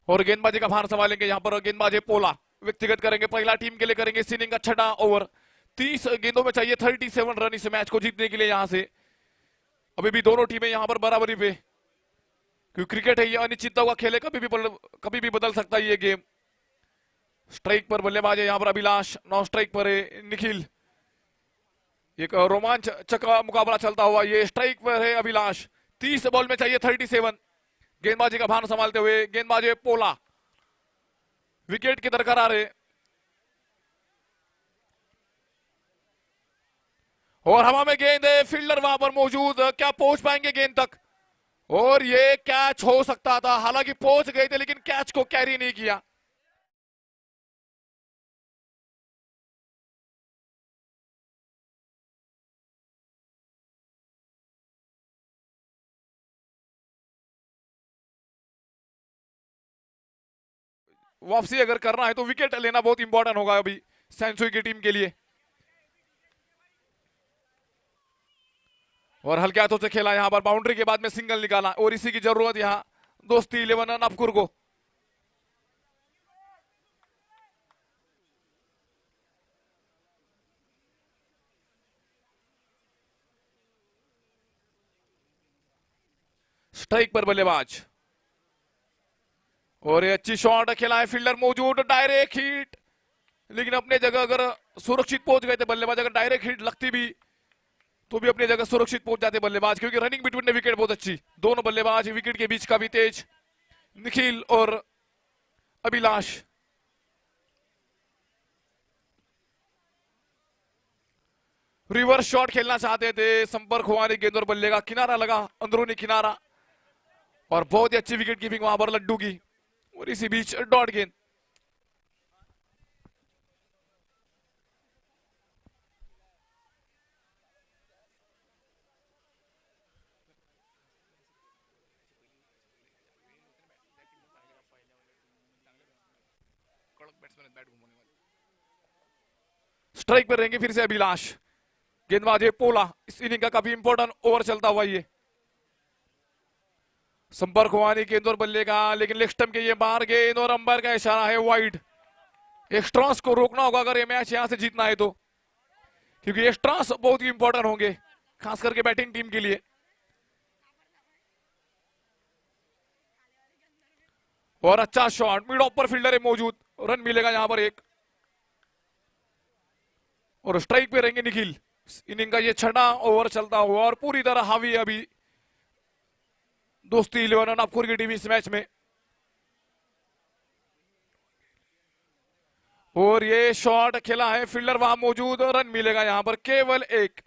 और गेंदबाजी का भार संभालेंगे यहाँ पर गेंदबाजी पोला, व्यक्तिगत करेंगे पहला टीम के लिए करेंगे इस इनिंग का छठा ओवर। 30 गेंदों में चाहिए 37 रन इस मैच को जीतने के लिए। यहाँ से अभी भी दोनों टीमें यहाँ पर बराबरी पे, क्योंकि क्रिकेट है ये अनिश्चितता का खेल है, कभी भी बदल सकता है ये गेम। स्ट्राइक पर बल्लेबाज है यहाँ पर अभिलाष, नॉन स्ट्राइक पर है निखिल। एक रोमांचक मुकाबला चलता हुआ, ये स्ट्राइक पर है अभिलाष। 30 बॉल में चाहिए 37। गेंदबाजी का भान संभालते हुए गेंदबाजी पोला, विकेट की दरकार है और हवा में गेंद है, फील्डर वहां पर मौजूद, क्या पहुंच पाएंगे गेंद तक? और ये कैच हो सकता था, हालांकि पहुंच गए थे लेकिन कैच को कैरी नहीं किया। वापसी अगर करना है तो विकेट लेना बहुत इंपॉर्टेंट होगा अभी सेंचुरी की टीम के लिए। और हल्के हाथों से खेला यहां पर, बाउंड्री के बाद में सिंगल निकाला और इसी की जरूरत यहां दोस्ती 11 नागपुर को। स्ट्राइक पर बल्लेबाज और ये अच्छी शॉट खेला है, फील्डर मौजूद, डायरेक्ट हिट, लेकिन अपने जगह अगर सुरक्षित पहुंच गए थे बल्लेबाज, अगर डायरेक्ट हिट लगती भी तो भी अपनी जगह सुरक्षित पहुंच जाते बल्लेबाज, क्योंकि रनिंग बिटवीन द विकेट बहुत अच्छी, दोनों बल्लेबाज विकेट के बीच का भी तेज, निखिल और अभिलाष। रिवर्स शॉट खेलना चाहते थे, संपर्क हुआ नहीं गेंद और बल्ले का, किनारा लगा, अंदरूनी किनारा, और बहुत ही अच्छी विकेट कीपिंग वहां पर लड्डू की, और इसी बीच डॉट गेंद। स्ट्राइक पर रहेंगे फिर से अभिलाष, गेंदबाज है पोला, इस इनिंग का काफी इंपॉर्टेंट ओवर चलता हुआ ये। संपर्क हुआ नहीं गेंद और बल्ले का, लेकिन लेग स्टंप के ये बाहर गेंद और अंपायर का इशारा है वाइड। एक्स्ट्रास को रोकना होगा अगर ये मैच यहां से जीतना है तो, क्योंकि एक्स्ट्रास बहुत ही इंपॉर्टेंट होंगे खास करके बैटिंग टीम के लिए। और अच्छा शॉट, मिड ऑफ पर फील्डर है मौजूद, रन मिलेगा यहां पर एक। और स्ट्राइक पे रहेंगे निखिल, इनिंग का ये छठा ओवर चलता हुआ और पूरी तरह हावी है अभी दोस्ती 11 नागपुर की टीम इस मैच में। और ये शॉट खेला है, फील्डर वहां मौजूद, रन मिलेगा यहां पर केवल एक।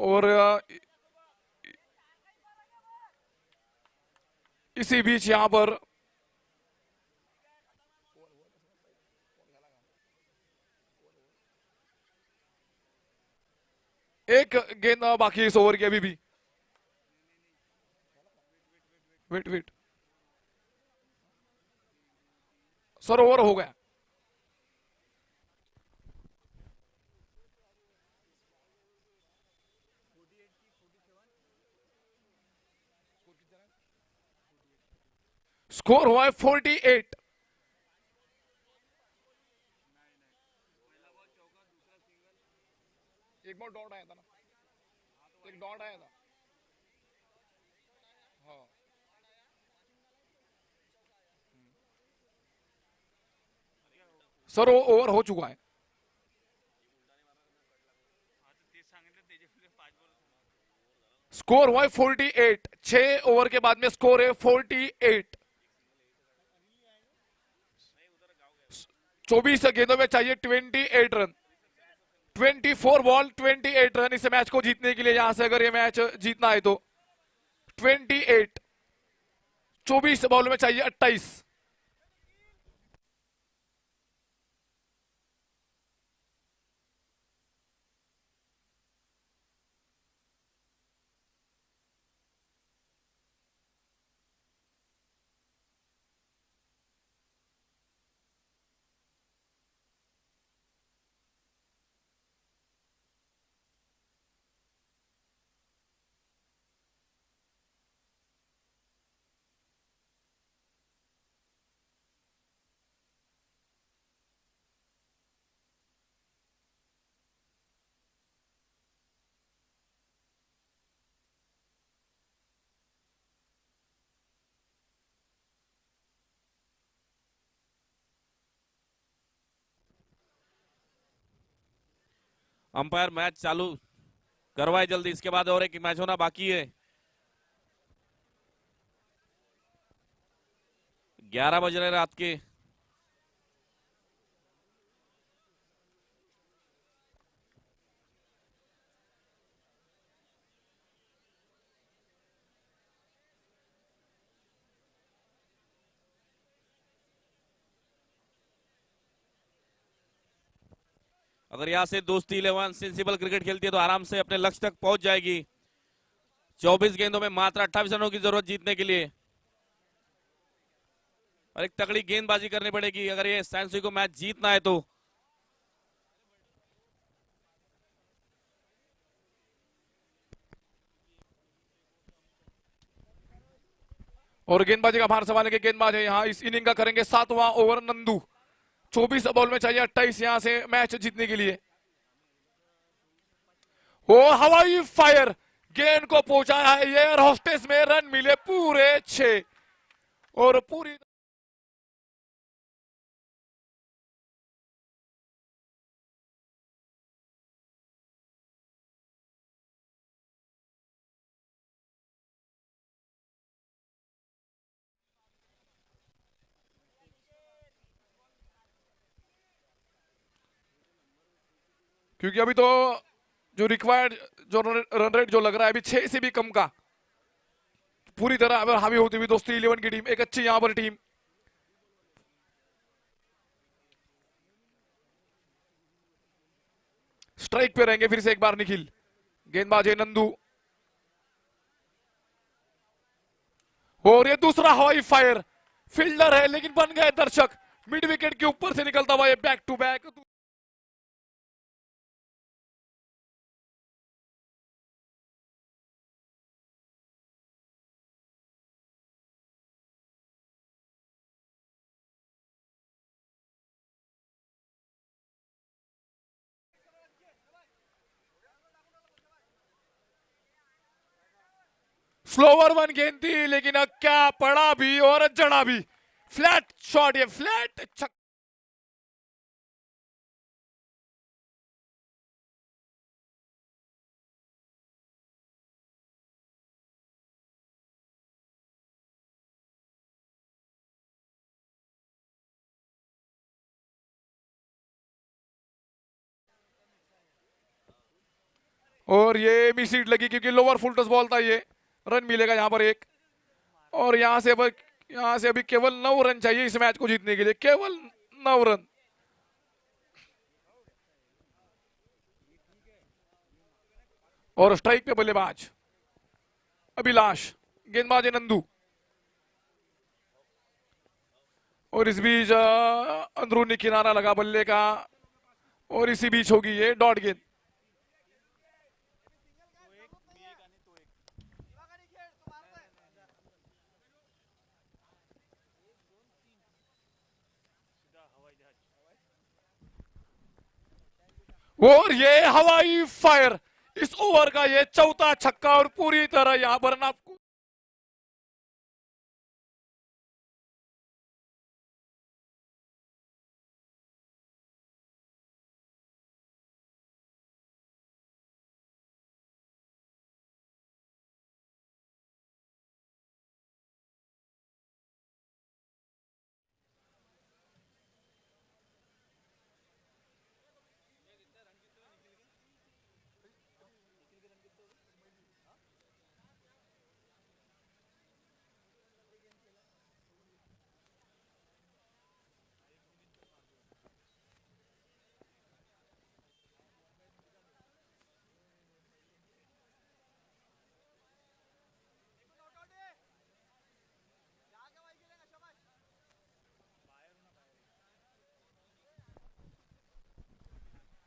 और इसी बीच यहां पर एक गेंद बाकी इस ओवर की अभी भी। वेट वेट सर, ओवर हो गया। स्कोर हुआ है 48। एक बार डॉट आया था ना, एक डॉट आया था। हाँ सर, वो ओवर हो चुका है। स्कोर हुआ है 48, 6 ओवर के बाद में स्कोर है 48। 24 गेंदों में चाहिए 28 रन, 24 बॉल 28 रन इस मैच को जीतने के लिए। यहां से अगर ये मैच जीतना है तो 28, 24 बॉल में चाहिए 28। अंपायर मैच चालू करवाए जल्दी, इसके बाद और एक मैच होना बाकी है। 11 बज रहे रात के। अगर यहां से दोस्ती 11 सेंसिबल क्रिकेट खेलती है तो आराम से अपने लक्ष्य तक पहुंच जाएगी। 24 गेंदों में मात्र 28 रनों की जरूरत जीतने के लिए, और एक तगड़ी गेंदबाजी करनी पड़ेगी अगर ये सैनसुई को मैच जीतना है तो। और गेंदबाजी का भार संभालने के गेंदबाज है यहाँ इस इनिंग का करेंगे 7वां ओवर नंदू। 24 बॉल में चाहिए 28 यहां से मैच जीतने के लिए। वो हवाई फायर गेंद को पहुंचाया है एयर होस्टेस में, रन मिले पूरे 6 और पूरी क्योंकि अभी तो जो रिक्वायर्ड जो रन रेट जो लग रहा है अभी 6 से भी कम का पूरी तरह अगर हावी होती हुई दोस्ती 11 की टीम, एक अच्छी यहां पर टीम। स्ट्राइक पे रहेंगे फिर से एक बार निखिल। गेंदबाज है नंदू और ये दूसरा हवाई फायर, फील्डर है लेकिन बन गए दर्शक। मिड विकेट के ऊपर से निकलता हुआ ये back to back. Slower one गेंद थी लेकिन अब क्या पड़ा भी और जड़ा भी। फ्लैट शॉट, ये फ्लैट और ये भी सीट लगी क्योंकि लोअर फुल टॉस बॉल था। ये रन मिलेगा यहां पर एक, और यहां से अभी केवल 9 रन चाहिए इस मैच को जीतने के लिए, केवल 9 रन। और स्ट्राइक पे बल्लेबाज अभिलाष, गेंदबाज है नंदू और इस बीच अंदरूनी किनारा लगा बल्ले का और इसी बीच होगी ये डॉट गेंद। और ये हवाई फायर, इस ओवर का ये चौथा छक्का और पूरी तरह यहां पर ना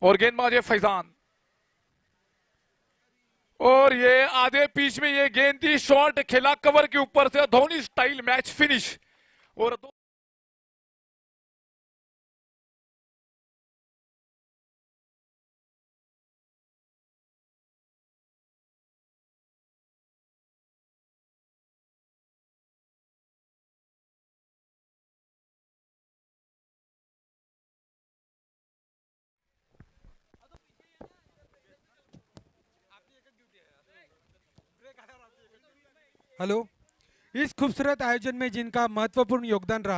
और गेंदबाज है फैजान और ये आधे पिच में ये गेंद थी, शॉट खेला कवर के ऊपर से, धोनी स्टाइल मैच फिनिश। और हेलो। इस खूबसूरत आयोजन में जिनका महत्वपूर्ण योगदान रहा